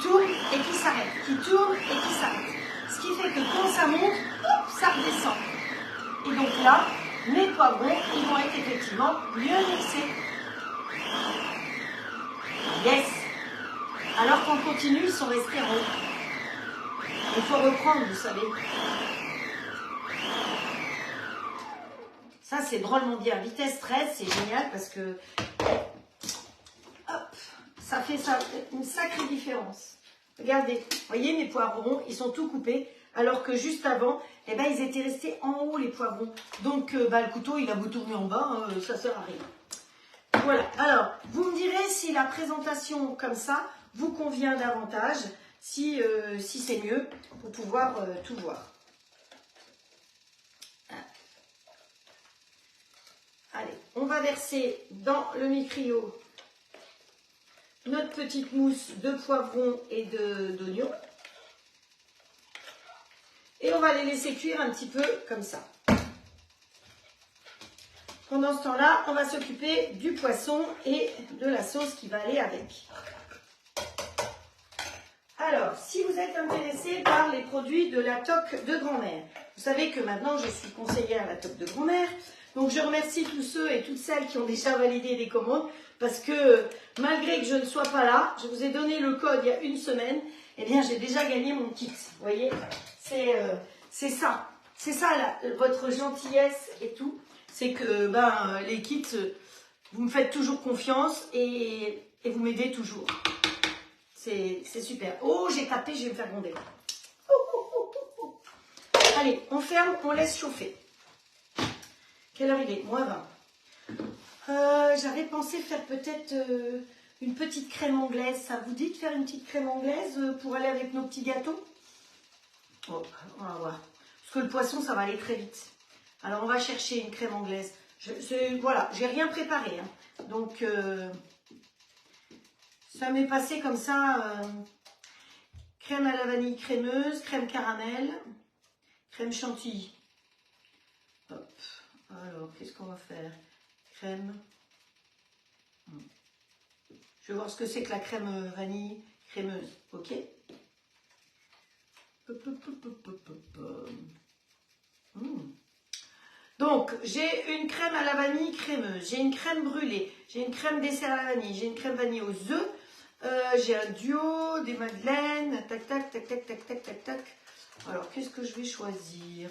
tourne et qui s'arrête, qui tourne et qui s'arrête. Ce qui fait que quand ça monte, hop, ça redescend. Et donc là, mes poivrons, ils vont être effectivement mieux mixés. Yes! Alors qu'on continue, ils sont restés ronds. Il faut reprendre, vous savez. Ça, c'est drôlement bien. Vitesse 13, c'est génial parce que hop, ça fait une sacrée différence. Regardez, vous voyez mes poivrons, ils sont tout coupés, alors que juste avant, eh ben, ils étaient restés en haut, les poivrons. Donc, le couteau, il a beau tourner en bas, hein, ça sert à rien. Voilà, alors, vous me direz si la présentation comme ça vous convient davantage, si c'est mieux, pour pouvoir tout voir. Allez, on va verser dans le micrio notre petite mousse de poivron et d'oignon. Et on va les laisser cuire un petit peu comme ça. Pendant ce temps-là, on va s'occuper du poisson et de la sauce qui va aller avec. Alors, si vous êtes intéressé par les produits de la toque de grand-mère, vous savez que maintenant je suis conseillère à la toque de grand-mère. Donc je remercie tous ceux et toutes celles qui ont déjà validé des commandes parce que malgré que je ne sois pas là, je vous ai donné le code il y a une semaine, eh bien j'ai déjà gagné mon kit. Vous voyez, c'est ça. C'est ça votre gentillesse et tout. C'est que les kits, vous me faites toujours confiance et vous m'aidez toujours. C'est super. Oh, j'ai tapé, je vais me faire gronder. Allez, on ferme, on laisse chauffer. Quelle heure il est? -20. J'avais pensé faire peut-être une petite crème anglaise. Ça vous dit de faire une petite crème anglaise pour aller avec nos petits gâteaux? Oh, on va voir. Parce que le poisson, ça va aller très vite. Alors, on va chercher une crème anglaise. Voilà, j'ai rien préparé. Hein. Donc, ça m'est passé comme ça. Crème à la vanille crémeuse, crème caramel, crème chantilly. Hop. Alors, qu'est-ce qu'on va faire? Crème. Je vais voir ce que c'est que la crème vanille crémeuse. Ok? Donc, j'ai une crème à la vanille crémeuse, j'ai une crème brûlée, j'ai une crème dessert à la vanille, j'ai une crème vanille aux œufs, j'ai un duo, des madeleines, tac, tac, tac, tac, tac, tac, tac, tac. Alors, qu'est-ce que je vais choisir?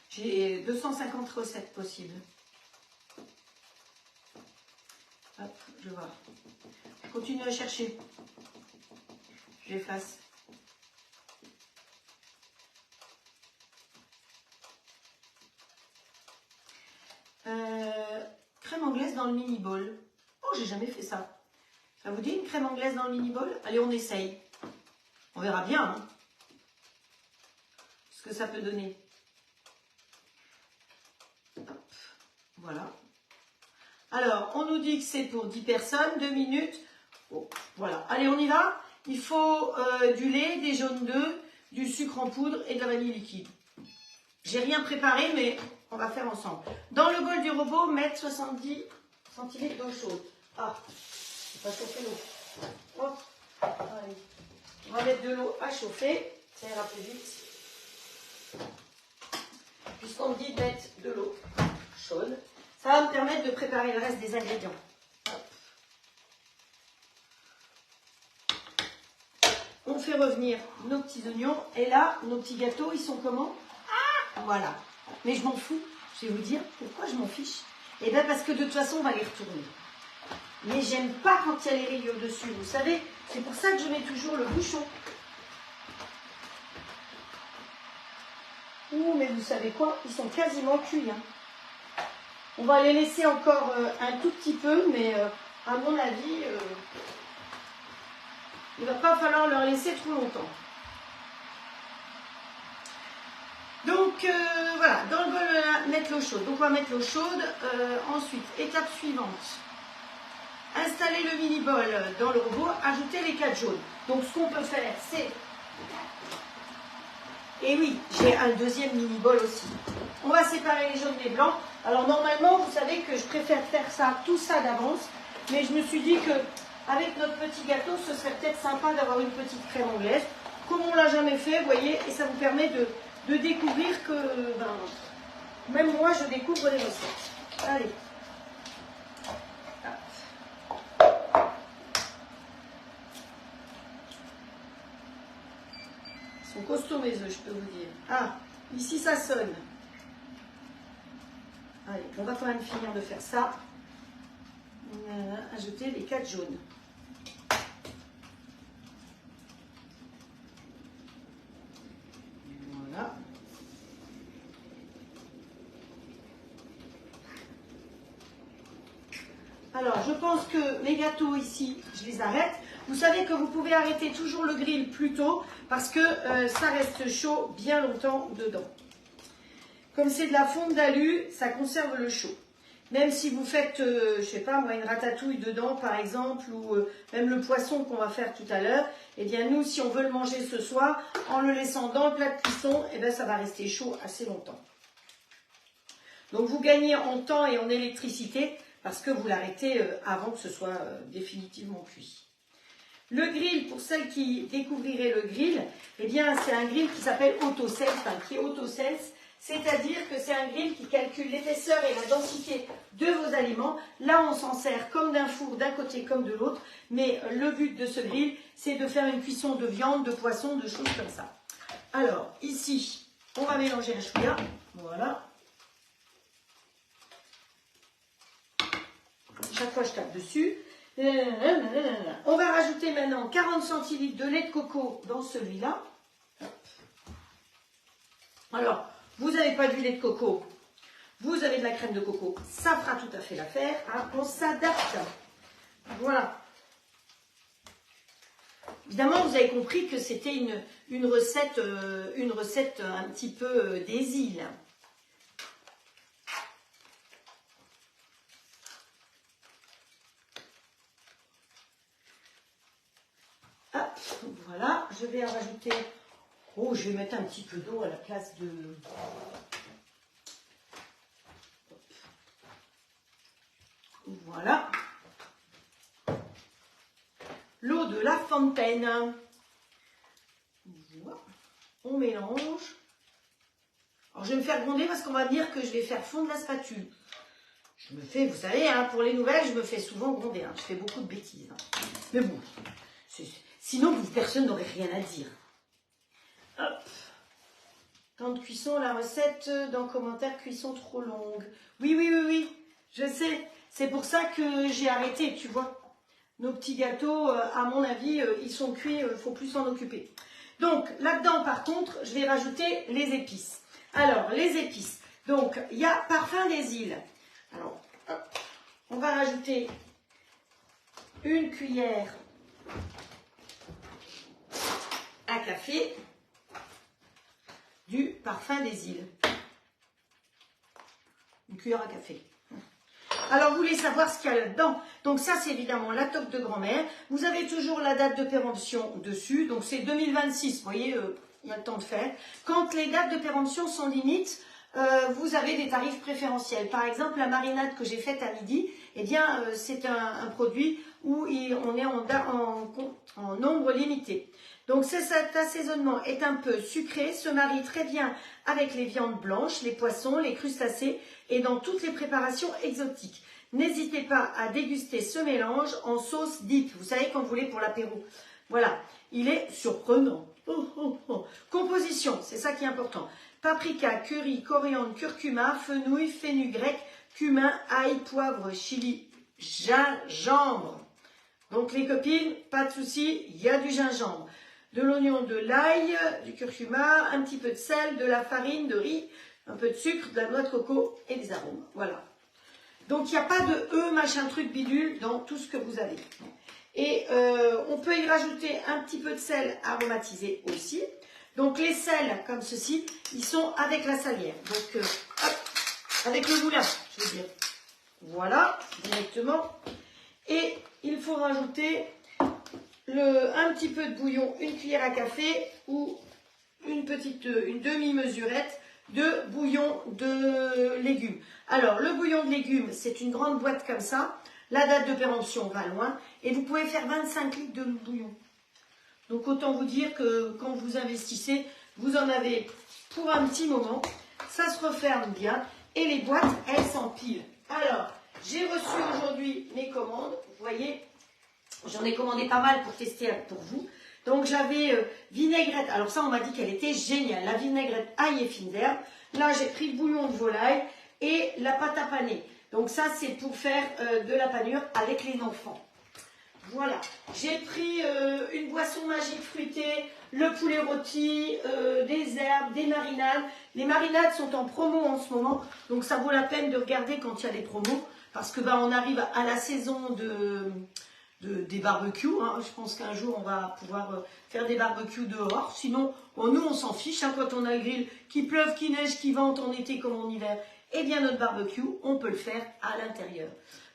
J'ai 250 recettes possibles. Hop, je vais voir. Je continue à chercher. J'efface. Crème anglaise dans le mini bol. Oh, j'ai jamais fait ça. Ça vous dit une crème anglaise dans le mini bol? Allez, on essaye. On verra bien hein, ce que ça peut donner. Hop, voilà. Alors, on nous dit que c'est pour 10 personnes, 2 minutes. Oh, voilà. Allez, on y va. Il faut du lait, des jaunes d'œufs, du sucre en poudre et de la vanille liquide. J'ai rien préparé, mais on va faire ensemble. Dans le bol du robot, mettre 70 centilitres d'eau chaude. Ah, on va chauffer l'eau. Hop, allez. On va mettre de l'eau à chauffer, ça ira plus vite. Puisqu'on me dit de mettre de l'eau chaude, ça va me permettre de préparer le reste des ingrédients. On fait revenir nos petits oignons. Et là, nos petits gâteaux, ils sont comment? Voilà. Mais je m'en fous. Je vais vous dire pourquoi je m'en fiche. Eh bien, parce que de toute façon, on va les retourner. Mais j'aime pas quand il y a les rayures dessus. Vous savez, c'est pour ça que je mets toujours le bouchon. Ouh, mais vous savez quoi? Ils sont quasiment cuits. Hein. On va les laisser encore un tout petit peu, mais à mon avis... il ne va pas falloir leur laisser trop longtemps. Donc voilà, dans le bol, mettre l'eau chaude. Donc on va mettre l'eau chaude. Ensuite, étape suivante. Installer le mini bol dans le robot, ajouter les 4 jaunes. Donc ce qu'on peut faire, c'est... Et oui, j'ai un deuxième mini bol aussi. On va séparer les jaunes des blancs. Alors normalement, vous savez que je préfère faire ça, tout ça d'avance. Mais je me suis dit que avec notre petit gâteau, ce serait peut-être sympa d'avoir une petite crème anglaise. Comme on ne l'a jamais fait, vous voyez, et ça vous permet de découvrir que... même moi, je découvre des recettes. Allez. Ils sont costauds mes œufs, je peux vous dire. Ah, ici ça sonne. Allez, on va quand même finir de faire ça. On va ajouter les 4 jaunes. Voilà. Alors, je pense que mes gâteaux ici, je les arrête. Vous savez que vous pouvez arrêter toujours le grill plus tôt parce que ça reste chaud bien longtemps dedans. comme c'est de la fonte d'alu, ça conserve le chaud. Même si vous faites, je sais pas moi, une ratatouille dedans par exemple, ou même le poisson qu'on va faire tout à l'heure, eh bien nous, si on veut le manger ce soir, en le laissant dans le plat de cuisson, eh bien ça va rester chaud assez longtemps. Donc vous gagnez en temps et en électricité parce que vous l'arrêtez avant que ce soit définitivement cuit. Le grill, pour celles qui découvriraient le grill, eh bien c'est un grill qui s'appelle AutoSense, enfin qui est AutoSense. C'est-à-dire que c'est un grill qui calcule l'épaisseur et la densité de vos aliments. Là, on s'en sert comme d'un four, d'un côté comme de l'autre. Mais le but de ce grill, c'est de faire une cuisson de viande, de poisson, de choses comme ça. Alors, ici, on va mélanger un chouïa. Voilà. Chaque fois, je tape dessus. On va rajouter maintenant 40 centilitres de lait de coco dans celui-là. Alors, vous n'avez pas du lait de coco, vous avez de la crème de coco, ça fera tout à fait l'affaire, hein, on s'adapte. Voilà. Évidemment, vous avez compris que c'était une recette un petit peu des îles. Hop, voilà, je vais en rajouter. Oh, je vais mettre un petit peu d'eau à la place de... Voilà. L'eau de la fontaine. Voilà. On mélange. Alors, je vais me faire gronder parce qu'on va dire que je vais faire fondre la spatule. Je me fais, vous savez, hein, pour les nouvelles, je me fais souvent gronder. Hein. Je fais beaucoup de bêtises. Hein. Mais bon, sinon, personne n'aurait rien à dire. Hop. Temps de cuisson, la recette dans commentaire, cuisson trop longue. Oui, je sais. C'est pour ça que j'ai arrêté, tu vois. Nos petits gâteaux, à mon avis, ils sont cuits, il ne faut plus s'en occuper. Donc, là-dedans, par contre, je vais rajouter les épices. Alors, les épices. Donc, il y a parfum des îles. Alors, hop, on va rajouter une cuillère à café du parfum des îles. Une cuillère à café. Alors, vous voulez savoir ce qu'il y a là-dedans. Donc, ça, c'est évidemment la toque de grand-mère. Vous avez toujours la date de péremption dessus. Donc, c'est 2026. Vous voyez, il y a le temps de faire. Quand les dates de péremption sont limites, vous avez des tarifs préférentiels. Par exemple, la marinade que j'ai faite à midi, eh bien, c'est un produit où on est en nombre limité. Donc, cet assaisonnement est un peu sucré, se marie très bien avec les viandes blanches, les poissons, les crustacés et dans toutes les préparations exotiques. N'hésitez pas à déguster ce mélange en sauce dip. Vous savez, quand vous voulez pour l'apéro. Voilà, il est surprenant. Composition, c'est ça qui est important. Paprika, curry, coriandre, curcuma, fenouil, fenugrec, cumin, ail, poivre, chili, gingembre. Donc les copines, pas de souci, il y a du gingembre. De l'oignon, de l'ail, du curcuma, un petit peu de sel, de la farine, de riz, un peu de sucre, de la noix de coco et des arômes. Voilà. Donc il n'y a pas de machin truc bidule dans tout ce que vous avez. Et on peut y rajouter un petit peu de sel aromatisé aussi. Donc les sels comme ceci, ils sont avec la salière. Donc hop, avec le moulin, je veux dire. Voilà, directement. Et il faut rajouter un petit peu de bouillon, une cuillère à café ou une demi-mesurette de bouillon de légumes. Alors, le bouillon de légumes, c'est une grande boîte comme ça. La date de péremption va loin. Et vous pouvez faire 25 litres de bouillon. Donc, autant vous dire que quand vous investissez, vous en avez pour un petit moment. Ça se referme bien. Et les boîtes, elles s'empilent. Alors, j'ai reçu aujourd'hui mes commandes. Vous voyez, j'en ai commandé pas mal pour tester pour vous. Donc j'avais vinaigrette, alors ça on m'a dit qu'elle était géniale, la vinaigrette ail et fines herbes. Là j'ai pris le bouillon de volaille et la pâte à paner. Donc ça c'est pour faire de la panure avec les enfants. Voilà, j'ai pris une boisson magique fruitée, le poulet rôti, des herbes, des marinades. Les marinades sont en promo en ce moment, donc ça vaut la peine de regarder quand il y a des promos. Parce que on arrive à la saison des barbecues. Hein. Je pense qu'un jour, on va pouvoir faire des barbecues dehors. Sinon, bon, nous, on s'en fiche. Hein, quand on a le grill, qu'il pleuve, qu'il neige, qu'il vente en été comme en hiver, eh bien, notre barbecue, on peut le faire à l'intérieur.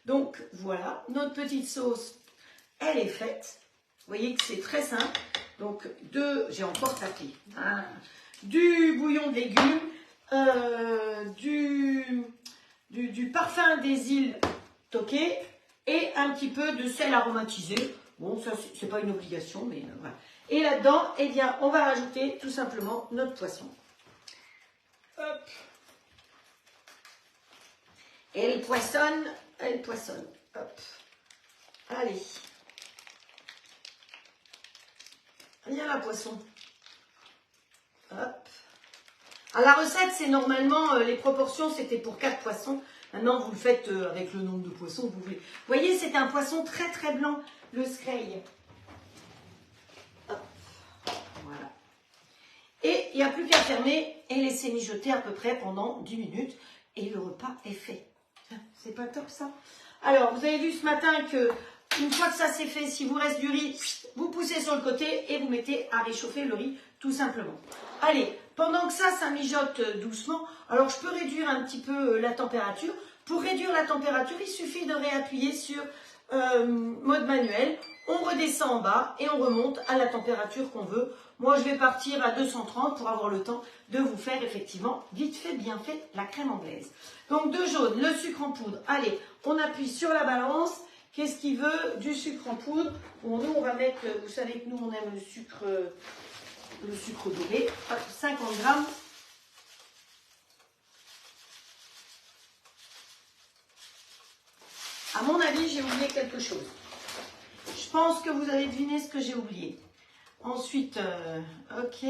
Donc, voilà, notre petite sauce, elle est faite. Vous voyez que c'est très simple. Donc, j'ai encore tapé. Hein, du bouillon de légumes, du parfum des îles Toqué et un petit peu de sel aromatisé. Bon, ça, c'est pas une obligation, mais voilà. Et là-dedans, eh bien, on va rajouter tout simplement notre poisson. Hop. Elle poissonne, elle poissonne. Hop. Allez. Viens là, poisson. Hop. Alors, la recette, c'est normalement, les proportions, c'était pour 4 poissons. Maintenant, vous le faites avec le nombre de poissons que vous voulez. Vous voyez, c'est un poisson très très blanc, le scraille. Hop. Voilà. Et il n'y a plus qu'à fermer et laisser mijoter à peu près pendant 10 minutes. Et le repas est fait. C'est pas top ça? Alors, vous avez vu ce matin que une fois que ça c'est fait, si vous reste du riz, vous poussez sur le côté et vous mettez à réchauffer le riz tout simplement. Allez, pendant que ça mijote doucement, alors je peux réduire un petit peu la température. Pour réduire la température, il suffit de réappuyer sur mode manuel. On redescend en bas et on remonte à la température qu'on veut. Moi, je vais partir à 230 pour avoir le temps de vous faire effectivement, vite fait, bien fait, la crème anglaise. Donc, de jaune, le sucre en poudre. Allez, on appuie sur la balance. Qu'est-ce qu'il veut? Du sucre en poudre. Bon, nous, on va mettre, vous savez que nous, on aime le sucre doré. Hop, 50 grammes. À mon avis, j'ai oublié quelque chose. Je pense que vous avez deviné ce que j'ai oublié. Ensuite, ok.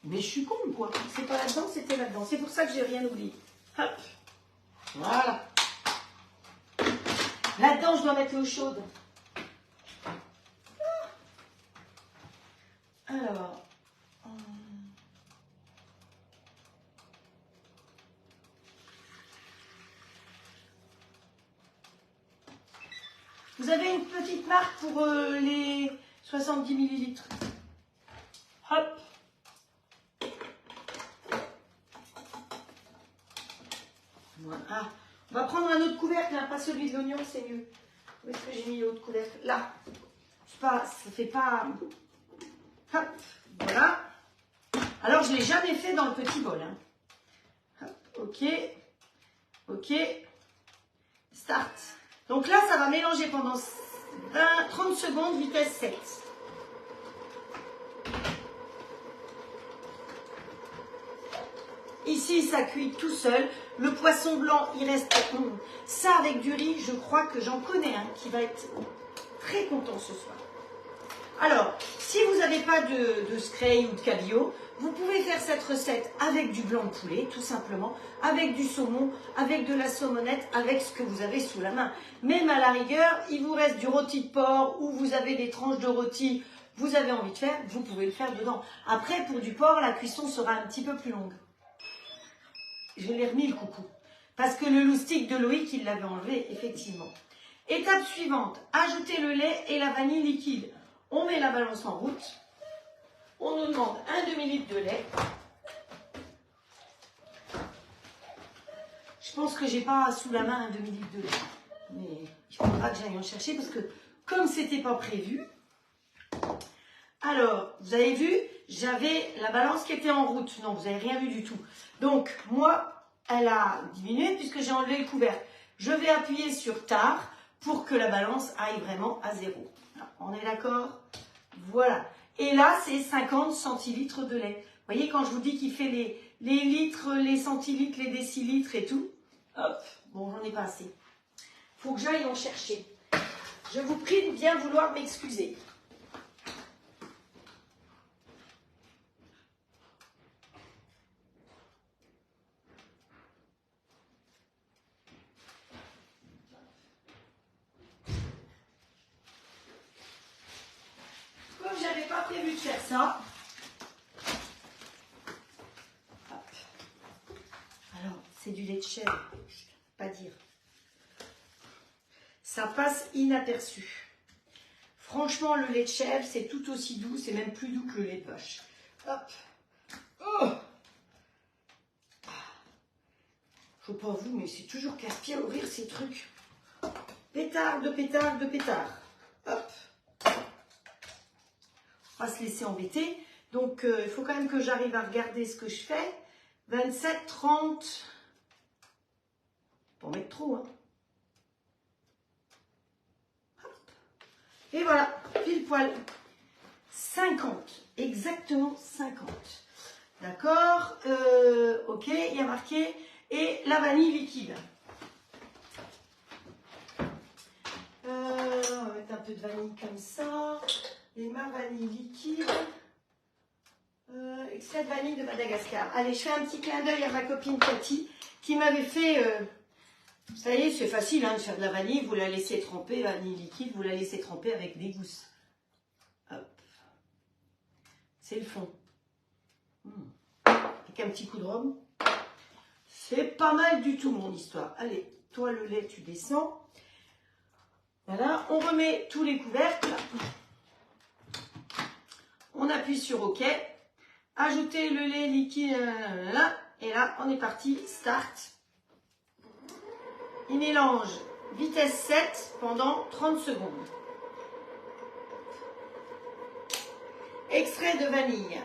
Mais je suis con, quoi. C'est pas là-dedans, c'était là-dedans. C'est pour ça que j'ai rien oublié. Hop. Voilà. Là-dedans, je dois mettre l'eau chaude. Alors. Vous avez une petite marque pour les 70 millilitres. Hop. Voilà. On va prendre un autre couvercle, hein, pas celui de l'oignon, c'est mieux. Où est-ce que j'ai mis l'autre couvercle? Là. Ça fait pas... Hop. Voilà. Alors, je ne l'ai jamais fait dans le petit bol. Hein. Hop. Ok. Ok. Start. Donc là, ça va mélanger pendant 30 secondes, vitesse 7. Ici, ça cuit tout seul. Le poisson blanc, il reste... Ça, avec du riz, je crois que j'en connais un qui va être très content ce soir. Alors, si vous n'avez pas de scraille ou de cabillaud, vous pouvez faire cette recette avec du blanc de poulet, tout simplement, avec du saumon, avec de la saumonette, avec ce que vous avez sous la main. Même à la rigueur, il vous reste du rôti de porc ou vous avez des tranches de rôti, vous avez envie de faire, vous pouvez le faire dedans. Après, pour du porc, la cuisson sera un petit peu plus longue. Je l'ai remis le coucou. Parce que le loustic de Loïc, il l'avait enlevé, effectivement. Étape suivante, ajouter le lait et la vanille liquide. On met la balance en route. On nous demande un demi-litre de lait. Je pense que j'ai pas sous la main un demi-litre de lait. Mais il faudra que j'aille en chercher parce que comme c'était pas prévu. Alors, vous avez vu, j'avais la balance qui était en route. Non, vous n'avez rien vu du tout. Donc, moi, elle a diminué puisque j'ai enlevé le couvercle. Je vais appuyer sur tard pour que la balance aille vraiment à 0. On est d'accord? Voilà. Et là, c'est 50 centilitres de lait. Vous voyez, quand je vous dis qu'il fait les litres, les centilitres, les décilitres et tout. Hop, bon, j'en ai pas assez. Il faut que j'aille en chercher. Je vous prie de bien vouloir m'excuser. Comme j'avais pas prévu de faire ça. Hop. Alors, c'est du lait de chèvre, je ne peux pas dire. ça passe inaperçu. Franchement, le lait de chèvre, c'est tout aussi doux, c'est même plus doux que le lait de vache. Hop. Oh. Je ne sais pas vous, mais c'est toujours casse-pied à ouvrir ces trucs. Pétard de pétard de pétard. Hop. On va se laisser embêter. Donc, il faut quand même que j'arrive à regarder ce que je fais. 27, 30. Pas en mettre trop, hein. Hop. Et voilà, pile poil. 50. Exactement 50. D'accord. Ok, il y a marqué. Et la vanille liquide. On va mettre un peu de vanille comme ça. Et ma vanille liquide. Extrait de vanille de Madagascar. Allez, je fais un petit clin d'œil à ma copine Cathy qui m'avait fait... ça y est, c'est facile hein, de faire de la vanille. Vous la laissez tremper, vanille liquide, vous la laissez tremper avec des gousses. Hop. C'est le fond. Avec un petit coup de rhum. C'est pas mal du tout mon histoire. Allez, toi le lait, tu descends. Voilà, on remet tous les couvercles. On appuie sur OK. Ajouter le lait liquide. Là, et là, on est parti. Start. Il mélange vitesse 7 pendant 30 secondes. Extrait de vanille.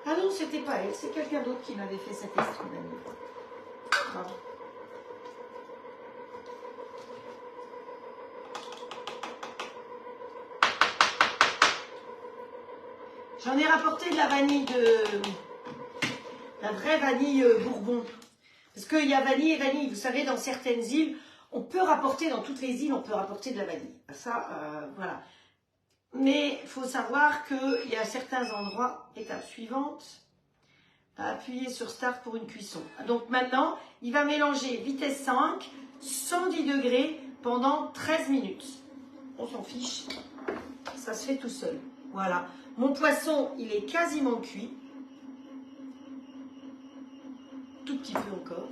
Ah non, c'était pas elle, c'est quelqu'un d'autre qui m'avait fait cet extrait de vanille. Bravo. J'en ai rapporté de la vanille la vraie vanille Bourbon. Parce qu'il y a vanille et vanille. Vous savez, dans certaines îles, on peut rapporter, dans toutes les îles, on peut rapporter de la vanille. Ça, voilà. Mais il faut savoir qu'il y a certains endroits, étape suivante, appuyer sur Start pour une cuisson. Donc maintenant, il va mélanger vitesse 5, 110 degrés pendant 13 minutes. On s'en fiche, ça se fait tout seul. Voilà, mon poisson, il est quasiment cuit. Tout petit peu encore.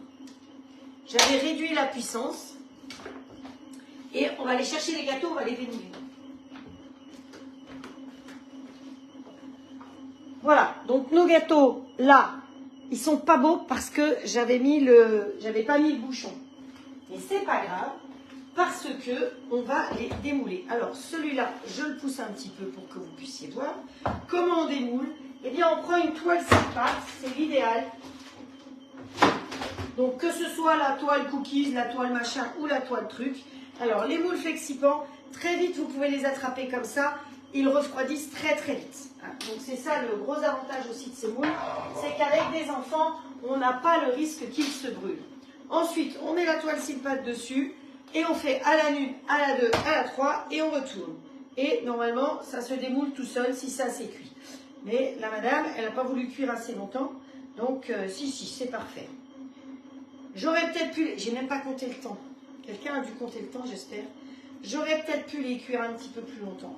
J'avais réduit la puissance. Et on va aller chercher les gâteaux, on va les démouler. Voilà, donc nos gâteaux, là, ils sont pas beaux parce que j'avais pas mis le bouchon. Mais c'est pas grave, parce que on va les démouler. Alors, celui-là, je le pousse un petit peu pour que vous puissiez voir. Comment on démoule? Eh bien, on prend une toile sans pâte, c'est l'idéal. Donc, que ce soit la toile cookies, la toile machin ou la toile truc. Alors, les moules flexipants, très vite, vous pouvez les attraper comme ça. Ils refroidissent très très vite. Donc c'est ça le gros avantage aussi de ces moules, c'est qu'avec des enfants, on n'a pas le risque qu'ils se brûlent. Ensuite, on met la toile silpate dessus et on fait à la 1, à la 2, à la 3 et on retourne. Et normalement, ça se démoule tout seul si ça c'est cuit. Mais la madame, elle n'a pas voulu cuire assez longtemps, donc si, c'est parfait. J'aurais peut-être pu, j'ai même pas compté le temps. Quelqu'un a dû compter le temps, j'espère. J'aurais peut-être pu les cuire un petit peu plus longtemps.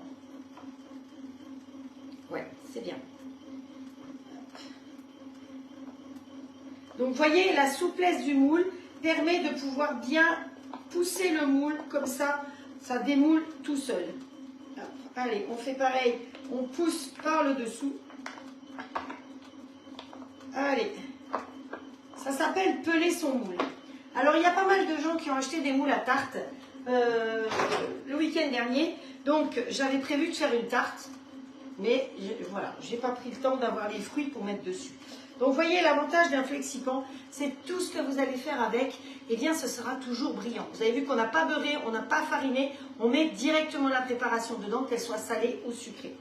Ouais, c'est bien. Donc, vous voyez, la souplesse du moule permet de pouvoir bien pousser le moule, comme ça, ça démoule tout seul. Hop. Allez, on fait pareil, on pousse par le dessous. Allez, ça s'appelle peler son moule. Alors, il y a pas mal de gens qui ont acheté des moules à tarte le week-end dernier. Donc, j'avais prévu de faire une tarte. Mais voilà, je n'ai pas pris le temps d'avoir les fruits pour mettre dessus. Donc, vous voyez, l'avantage d'un flexipant, c'est tout ce que vous allez faire avec, eh bien, ce sera toujours brillant. Vous avez vu qu'on n'a pas beurré, on n'a pas fariné, on met directement la préparation dedans, qu'elle soit salée ou sucrée.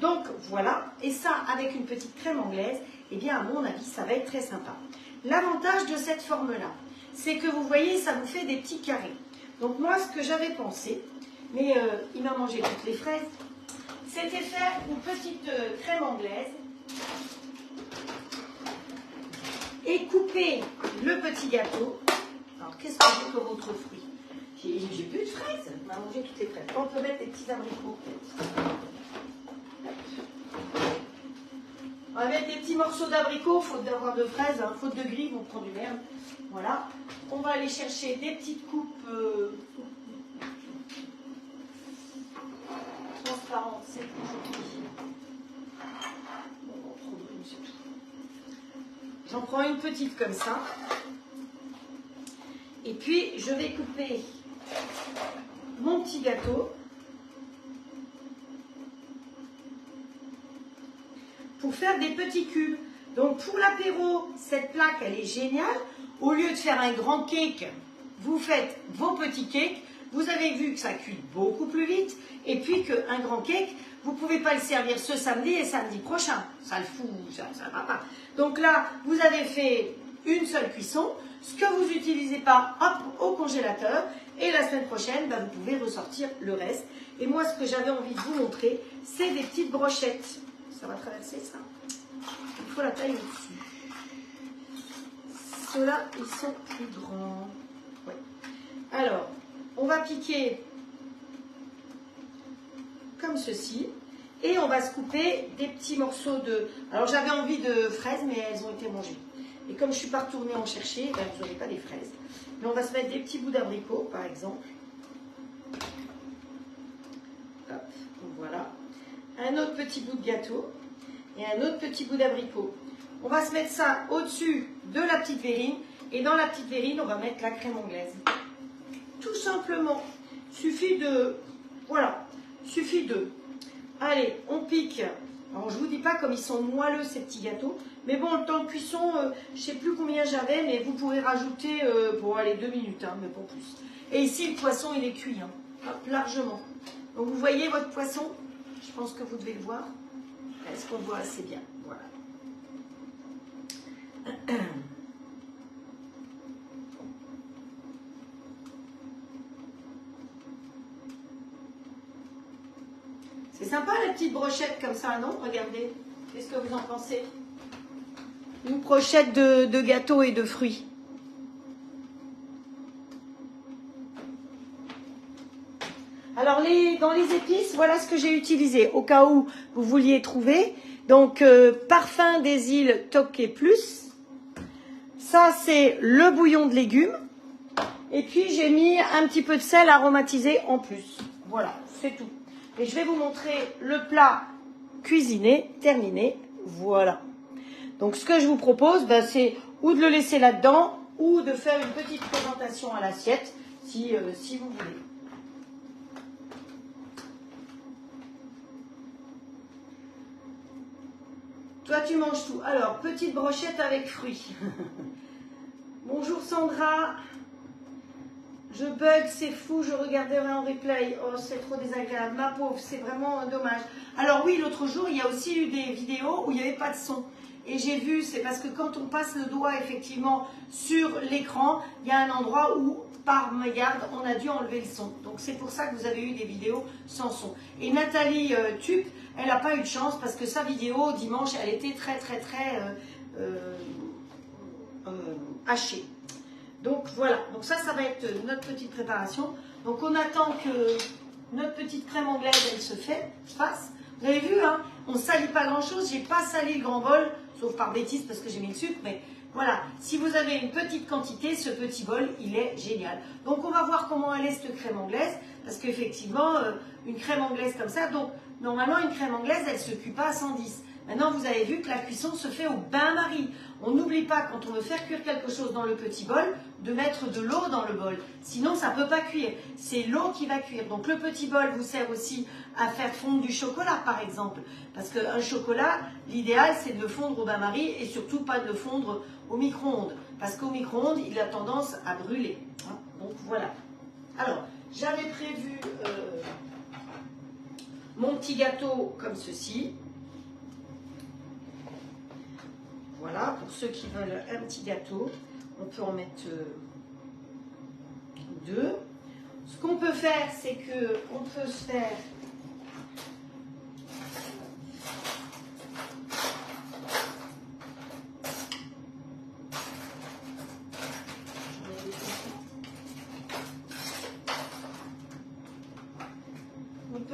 Donc, voilà. Et ça, avec une petite crème anglaise, eh bien, à mon avis, ça va être très sympa. L'avantage de cette forme-là, c'est que vous voyez, ça vous fait des petits carrés. Donc, moi, ce que j'avais pensé, mais il m'a mangé toutes les fraises, c'était faire une petite crème anglaise et couper le petit gâteau. Alors, qu'est-ce que j'ai comme autre fruit? J'ai plus de fraises. On a mangé toutes les fraises. On peut mettre des petits abricots, peut-être. On va mettre des petits morceaux d'abricot, faute d'avoir de fraises, hein, faute de gris, on prend du merde. Voilà. On va aller chercher des petites coupes transparentes, c'est plus joli. Bon, trop brune, c'est tout. J'en prends une petite comme ça. Et puis, je vais couper mon petit gâteau pour faire des petits cubes. Donc, pour l'apéro, cette plaque, elle est géniale. Au lieu de faire un grand cake, vous faites vos petits cakes. Vous avez vu que ça cuit beaucoup plus vite. Et puis qu'un grand cake, vous ne pouvez pas le servir ce samedi et samedi prochain. Ça le fout, ça ne va pas. Donc là, vous avez fait une seule cuisson. Ce que vous n'utilisez pas, hop, au congélateur. Et la semaine prochaine, bah, vous pouvez ressortir le reste. Et moi, ce que j'avais envie de vous montrer, c'est des petites brochettes. Ça va traverser ça. Il faut la taille au-dessus. Ceux-là, ils sont plus grands. Ouais. Alors, on va piquer comme ceci. Et on va se couper des petits morceaux de... Alors, j'avais envie de fraises, mais elles ont été mangées. Et comme je ne suis pas retournée en chercher, ben, vous n'aurez pas des fraises. Mais on va se mettre des petits bouts d'abricot, par exemple. Hop, voilà. Un autre petit bout de gâteau. Et un autre petit bout d'abricot. On va se mettre ça au-dessus de la petite verrine. Et dans la petite verrine, on va mettre la crème anglaise. Tout simplement. Suffit de... Voilà. Suffit de... Allez, on pique. Alors, je ne vous dis pas comme ils sont moelleux, ces petits gâteaux. Mais bon, le temps de cuisson, je ne sais plus combien j'avais, mais vous pourrez rajouter, bon, allez, 2 minutes, hein, mais pas plus. Et ici, le poisson, il est cuit, hein, hop, largement. Donc, vous voyez votre poisson? Je pense que vous devez le voir. Est-ce qu'on voit assez bien? Voilà. C'est sympa, la petite brochette comme ça, non? Regardez. Qu'est-ce que vous en pensez? Une brochette de gâteaux et de fruits. Alors, dans les épices, voilà ce que j'ai utilisé, au cas où vous vouliez trouver. Donc, parfum des îles Tokay Plus. Ça, c'est le bouillon de légumes. Et puis, j'ai mis un petit peu de sel aromatisé en plus. Voilà, c'est tout. Et je vais vous montrer le plat cuisiné, terminé. Voilà. Donc, ce que je vous propose, ben, c'est ou de le laisser là-dedans, ou de faire une petite présentation à l'assiette, si vous voulez. Toi, tu manges tout. Alors, petite brochette avec fruits. Bonjour Sandra. Je bug, c'est fou, je regarderai en replay. Oh, c'est trop désagréable. Ma pauvre, c'est vraiment dommage. Alors oui, l'autre jour, il y a aussi eu des vidéos où il n'y avait pas de son. Et j'ai vu, c'est parce que quand on passe le doigt effectivement sur l'écran, il y a un endroit où, par mégarde, on a dû enlever le son. Donc c'est pour ça que vous avez eu des vidéos sans son. Et Nathalie Tup, elle n'a pas eu de chance parce que sa vidéo dimanche, elle était très hachée. Donc voilà, donc ça va être notre petite préparation. Donc on attend que notre petite crème anglaise, elle se fasse. Vous avez vu, hein, on ne salit pas grand chose, j'ai pas sali le grand bol, sauf par bêtise parce que j'ai mis le sucre, mais voilà. Si vous avez une petite quantité, ce petit bol, il est génial. Donc on va voir comment elle est cette crème anglaise, parce qu'effectivement, une crème anglaise comme ça, donc normalement une crème anglaise, elle ne se cuit pas à 110. Maintenant, vous avez vu que la cuisson se fait au bain-marie. On n'oublie pas, quand on veut faire cuire quelque chose dans le petit bol, de mettre de l'eau dans le bol. Sinon, ça ne peut pas cuire. C'est l'eau qui va cuire. Donc, le petit bol vous sert aussi à faire fondre du chocolat, par exemple. Parce qu'un chocolat, l'idéal, c'est de le fondre au bain-marie et surtout pas de le fondre au micro-ondes. Parce qu'au micro-ondes, il a tendance à brûler. Hein. Donc, voilà. Alors, j'avais prévu mon petit gâteau comme ceci. Voilà, pour ceux qui veulent un petit gâteau, on peut en mettre 2. Ce qu'on peut faire, c'est qu'on peut se faire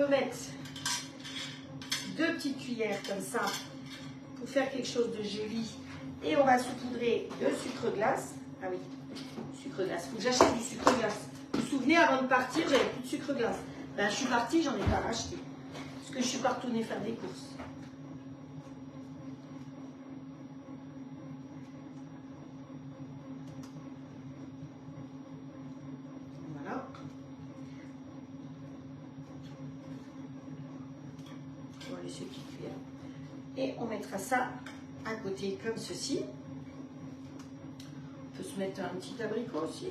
mettre 2 petites cuillères comme ça pour faire quelque chose de joli. Et on va saupoudrer de sucre glace. Ah oui, sucre glace. Il faut que j'achète du sucre glace. Vous vous souvenez, avant de partir, j'avais plus de sucre glace. Ben, je suis partie, j'en ai pas racheté. Parce que je suis pas retournée faire des courses. Voilà. On va laisser petite cuillère. Et on mettra ça à côté comme ceci. On peut se mettre un petit abricot aussi,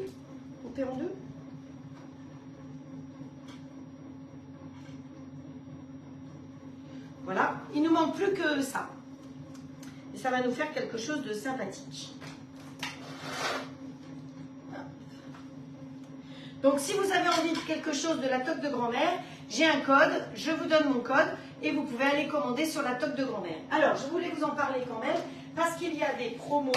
coupé en deux. Voilà, il ne nous manque plus que ça. Et ça va nous faire quelque chose de sympathique. Donc si vous avez envie de quelque chose de la toque de grand-mère, j'ai un code, je vous donne mon code et vous pouvez aller commander sur la toque de grand-mère. Alors, je voulais vous en parler quand même parce qu'il y a des promos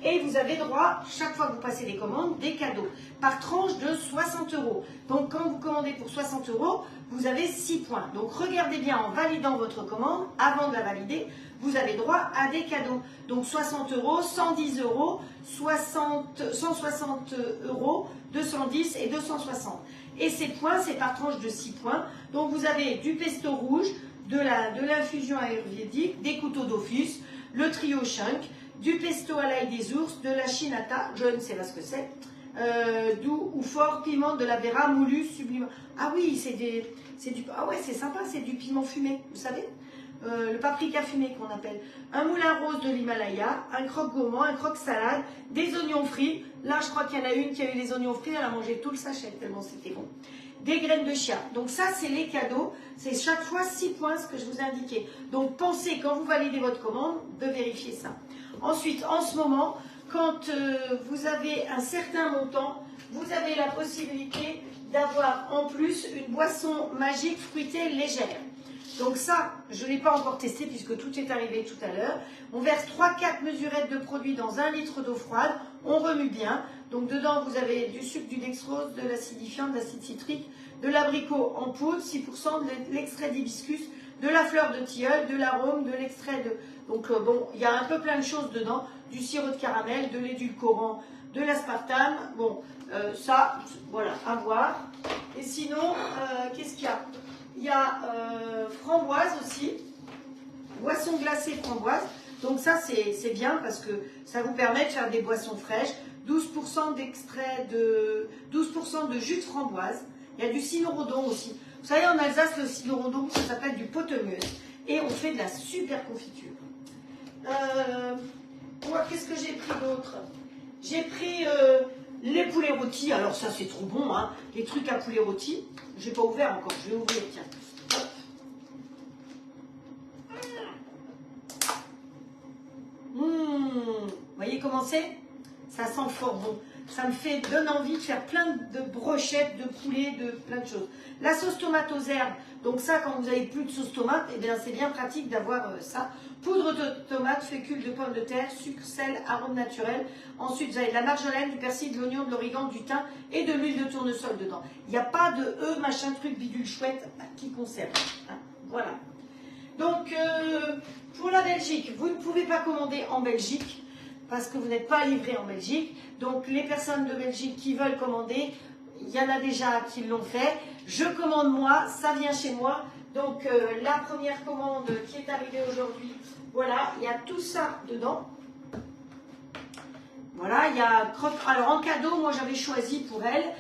et vous avez droit, chaque fois que vous passez des commandes, des cadeaux par tranche de 60 €. Donc quand vous commandez pour 60 €, vous avez 6 points. Donc regardez bien en validant votre commande, avant de la valider, vous avez droit à des cadeaux. Donc 60 €, 110 €, 160 €, 210 et 260. Et ces points, c'est par tranche de 6 points. Donc vous avez du pesto rouge, de l'infusion ayurvédique, des couteaux d'office, le trio Shunk, du pesto à l'ail des ours, de la chinata, je ne sais pas ce que c'est, doux ou fort, piment, de la vera, moulu, sublime. Ah oui, ah ouais, c'est sympa, c'est du piment fumé, vous savez, le paprika fumé qu'on appelle. Un moulin rose de l'Himalaya, un croque gourmand, un croque salade, des oignons frits. Là, je crois qu'il y en a une qui a eu les oignons frits, elle a mangé tout le sachet tellement c'était bon. Des graines de chia. Donc ça, c'est les cadeaux. C'est chaque fois 6 points, ce que je vous ai indiqué. Donc pensez, quand vous validez votre commande, de vérifier ça. Ensuite, en ce moment, quand vous avez un certain montant, vous avez la possibilité d'avoir en plus une boisson magique fruitée légère. Donc ça, je ne l'ai pas encore testé puisque tout est arrivé tout à l'heure. On verse 3-4 mesurettes de produit dans 1 litre d'eau froide. On remue bien. Donc dedans, vous avez du sucre, du dextrose, de l'acidifiant, de l'acide citrique, de l'abricot en poudre, 6%, de l'extrait d'hibiscus, de la fleur de tilleul, de l'arôme, de l'extrait de... Donc bon, il y a un peu plein de choses dedans. Du sirop de caramel, de l'édulcorant, de l'aspartame. Bon, ça, voilà, à voir. Et sinon, qu'est-ce qu'il y a? Il y a framboise aussi, boisson glacée framboise. Donc ça, c'est bien parce que ça vous permet de faire des boissons fraîches. 12% d'extrait de 12% de jus de framboise. Il y a du cynorhodon aussi. Vous savez, en Alsace, le cynorhodon, ça s'appelle du potemieux. Et on fait de la super confiture. Qu'est-ce que j'ai pris d'autre? J'ai pris les poulets rôtis. Alors ça, c'est trop bon, hein. Les trucs à poulet rôti. Je n'ai pas ouvert encore. Je vais ouvrir, tiens. Hop. Vous voyez comment c'est? Ça sent fort bon. Ça me donne envie de faire plein de brochettes, de poulet, de plein de choses. La sauce tomate aux herbes. Donc ça, quand vous n'avez plus de sauce tomate, eh bien c'est bien pratique d'avoir ça. Poudre de tomate, fécule de pommes de terre, sucre, sel, arôme naturel. Ensuite, vous avez de la marjolaine, du persil, de l'oignon, de l'origan, du thym et de l'huile de tournesol dedans. Il n'y a pas de machin truc bidule chouette qui conserve. Hein, voilà. Donc, pour la Belgique, vous ne pouvez pas commander en Belgique parce que vous n'êtes pas livré en Belgique. Donc, les personnes de Belgique qui veulent commander, il y en a déjà qui l'ont fait. Je commande moi, ça vient chez moi. Donc, la première commande qui est arrivée aujourd'hui, voilà, il y a tout ça dedans. Voilà, il y a croque. Alors, en cadeau, moi, j'avais choisi pour elle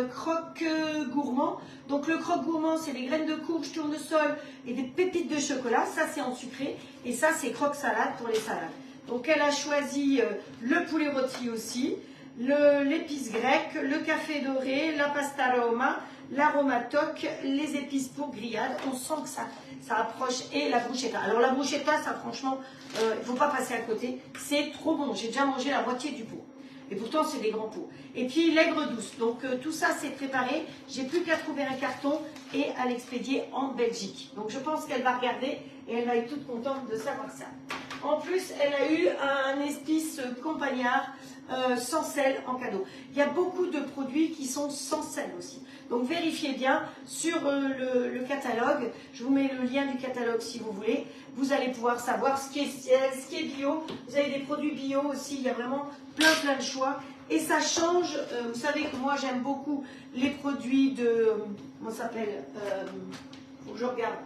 croque gourmand. Donc, le croque gourmand, c'est des graines de courge, tournesol et des pépites de chocolat. Ça, c'est en sucré. Et ça, c'est croque salade pour les salades. Donc, elle a choisi le poulet rôti aussi, l'épice grecque, le café doré, la pasta roma, l'aromatoc, les épices pour grillade. On sent que ça approche. Et la bruschetta. Alors, la bruschetta, ça, franchement, il ne faut pas passer à côté. C'est trop bon. J'ai déjà mangé la moitié du pot. Et pourtant, c'est des grands pots. Et puis, l'aigre douce. Donc, tout ça, c'est préparé. J'ai plus qu'à trouver un carton et à l'expédier en Belgique. Donc, je pense qu'elle va regarder et elle va être toute contente de savoir ça. En plus, elle a eu un épice campagnard sans sel en cadeau. Il y a beaucoup de produits qui sont sans sel aussi. Donc vérifiez bien sur le catalogue. Je vous mets le lien du catalogue si vous voulez. Vous allez pouvoir savoir ce qui est bio. Vous avez des produits bio aussi. Il y a vraiment plein de choix. Et ça change. Vous savez que moi j'aime beaucoup les produits de... Comment ça s'appelle faut que je regarde.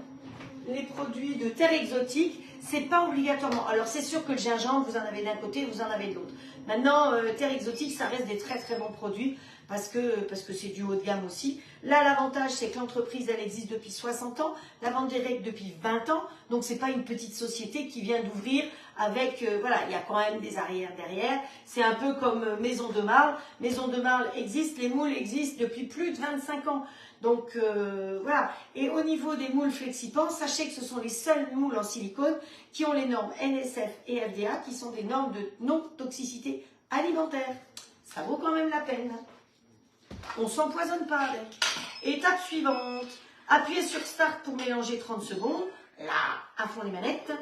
Les produits de terre exotique. C'est pas obligatoirement. Alors c'est sûr que le gingembre, vous en avez d'un côté, vous en avez de l'autre. Maintenant, terre exotique, ça reste des très bons produits parce que c'est du haut de gamme aussi. Là, l'avantage, c'est que l'entreprise, elle existe depuis 60 ans, la vente directe depuis 20 ans. Donc c'est pas une petite société qui vient d'ouvrir avec, voilà, il y a quand même des arrières derrière. C'est un peu comme Maison de Marle. Maison de Marle existe, les moules existent depuis plus de 25 ans. Donc voilà, et au niveau des moules Flexipans, sachez que ce sont les seuls moules en silicone qui ont les normes NSF et FDA, qui sont des normes de non-toxicité alimentaire. Ça vaut quand même la peine. On ne s'empoisonne pas avec. Étape suivante, appuyez sur Start pour mélanger 30 secondes. Là, à fond les manettes.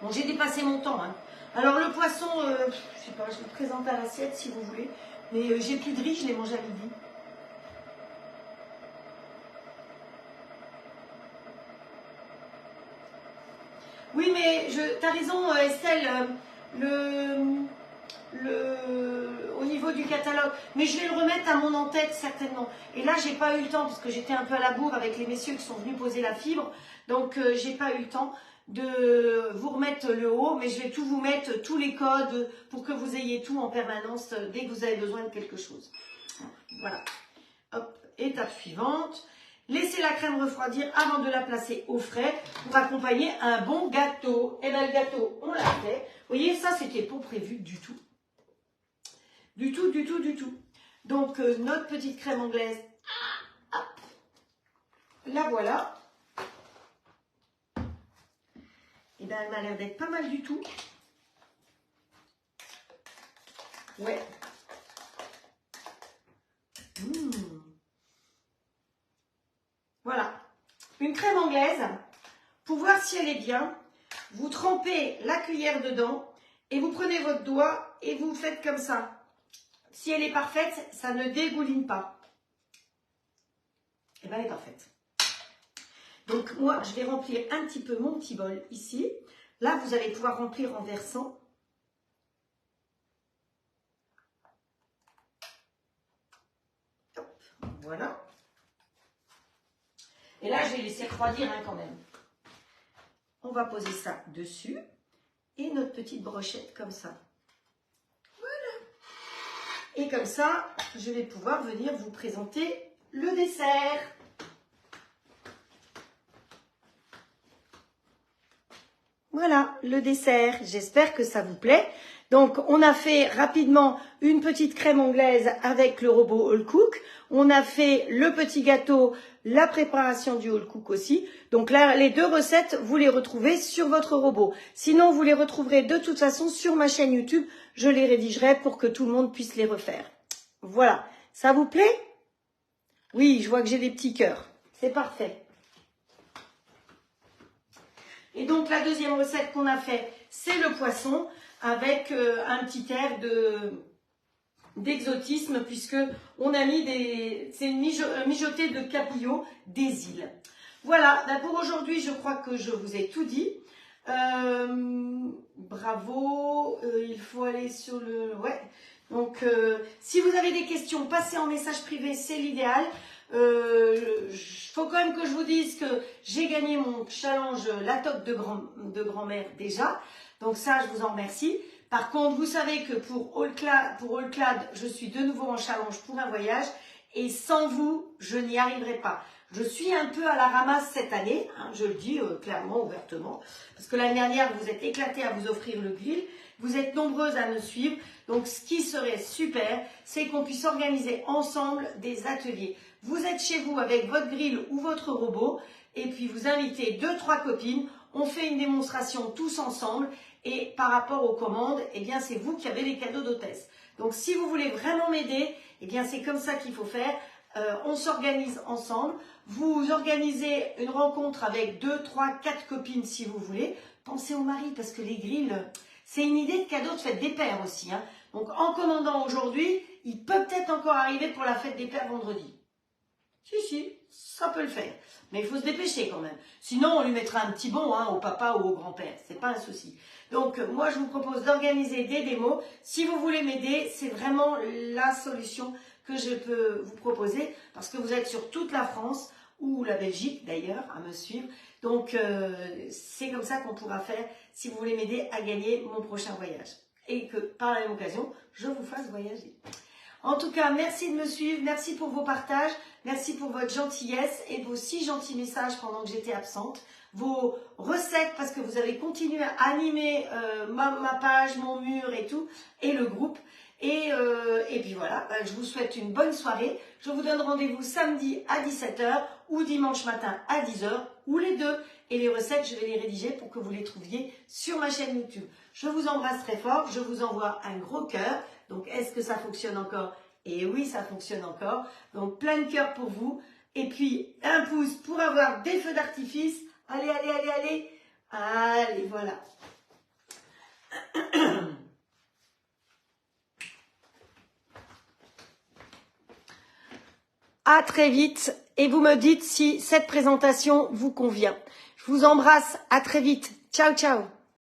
Bon, j'ai dépassé mon temps. Hein. Alors le poisson, je sais pas, je vous le présente à l'assiette si vous voulez. Mais j'ai plus de riz, je l'ai mangé à midi. Oui, mais tu as raison, Estelle, au niveau du catalogue. Mais je vais le remettre à mon en-tête, certainement. Et là, j'ai pas eu le temps, parce que j'étais un peu à la bourre avec les messieurs qui sont venus poser la fibre. Donc, j'ai pas eu le temps de vous remettre le haut. Mais je vais tout vous mettre, tous les codes, pour que vous ayez tout en permanence dès que vous avez besoin de quelque chose. Voilà. Hop, étape suivante. Laissez la crème refroidir avant de la placer au frais pour accompagner un bon gâteau. Et bien le gâteau, on l'a fait. Vous voyez, ça, c'était pas prévu du tout. Du tout. Donc, notre petite crème anglaise, hop, la voilà. Et bien, elle m'a l'air d'être pas mal du tout. Ouais. Voilà, une crème anglaise, pour voir si elle est bien, vous trempez la cuillère dedans et vous prenez votre doigt et vous faites comme ça. Si elle est parfaite, ça ne dégouline pas. Et bien elle est parfaite. Donc moi, je vais remplir un petit peu mon petit bol ici. Là, vous allez pouvoir remplir en versant. Hop, voilà. Et là, je vais laisser refroidir quand même. On va poser ça dessus. Et notre petite brochette comme ça. Voilà. Et comme ça, je vais pouvoir venir vous présenter le dessert. Voilà, le dessert. J'espère que ça vous plaît. Donc, on a fait rapidement une petite crème anglaise avec le robot All Cook. On a fait le petit gâteau, la préparation du All Cook aussi. Donc là, les deux recettes, vous les retrouvez sur votre robot. Sinon, vous les retrouverez de toute façon sur ma chaîne YouTube. Je les rédigerai pour que tout le monde puisse les refaire. Voilà. Ça vous plaît? Oui, je vois que j'ai des petits cœurs. C'est parfait. Et donc, la deuxième recette qu'on a fait, c'est le poisson avec un petit air d'exotisme puisque on a mis c'est une mijotée de cabillaud des îles. Voilà, ben pour aujourd'hui, je crois que je vous ai tout dit. Bravo, il faut aller sur le... Ouais. Donc, si vous avez des questions, passez en message privé, c'est l'idéal. Faut quand même que je vous dise que j'ai gagné mon challenge la toque de grand-mère déjà. Donc ça, je vous en remercie. Par contre, vous savez que pour All Clad, je suis de nouveau en challenge pour un voyage. Et sans vous, je n'y arriverai pas. Je suis un peu à la ramasse cette année, hein, je le dis clairement, ouvertement. Parce que l'année dernière, vous êtes éclatés à vous offrir le grill. Vous êtes nombreuses à me suivre. Donc, ce qui serait super, c'est qu'on puisse organiser ensemble des ateliers. Vous êtes chez vous avec votre grill ou votre robot. Et puis, vous invitez 2-3 copines. On fait une démonstration tous ensemble. Et par rapport aux commandes, eh bien, c'est vous qui avez les cadeaux d'hôtesse. Donc, si vous voulez vraiment m'aider, eh bien, c'est comme ça qu'il faut faire. On s'organise ensemble. Vous organisez une rencontre avec 2, 3, 4 copines si vous voulez. Pensez au mari parce que les grilles, c'est une idée de cadeau de fête des pères aussi. Hein. Donc en commandant aujourd'hui, il peut peut-être encore arriver pour la fête des pères vendredi. Si, ça peut le faire. Mais il faut se dépêcher quand même. Sinon, on lui mettra un petit bon au papa ou au grand-père. C'est pas un souci. Donc, moi, je vous propose d'organiser des démos. Si vous voulez m'aider, c'est vraiment la solution que je peux vous proposer parce que vous êtes sur toute la France ou la Belgique d'ailleurs à me suivre. Donc, c'est comme ça qu'on pourra faire si vous voulez m'aider à gagner mon prochain voyage. Et que, par la même occasion, je vous fasse voyager. En tout cas, merci de me suivre, merci pour vos partages, merci pour votre gentillesse et vos si gentils messages pendant que j'étais absente, vos recettes parce que vous avez continué à animer ma page, mon mur et tout, et le groupe. Et puis voilà, je vous souhaite une bonne soirée. Je vous donne rendez-vous samedi à 17 h ou dimanche matin à 10 h ou les deux. Et les recettes, je vais les rédiger pour que vous les trouviez sur ma chaîne YouTube. Je vous embrasse très fort, je vous envoie un gros cœur. Donc, est-ce que ça fonctionne encore? Et oui, ça fonctionne encore. Donc, plein de cœurs pour vous. Et puis, un pouce pour avoir des feux d'artifice. Allez, allez, allez, allez. Allez, voilà. À très vite. Et vous me dites si cette présentation vous convient. Je vous embrasse. À très vite. Ciao, ciao.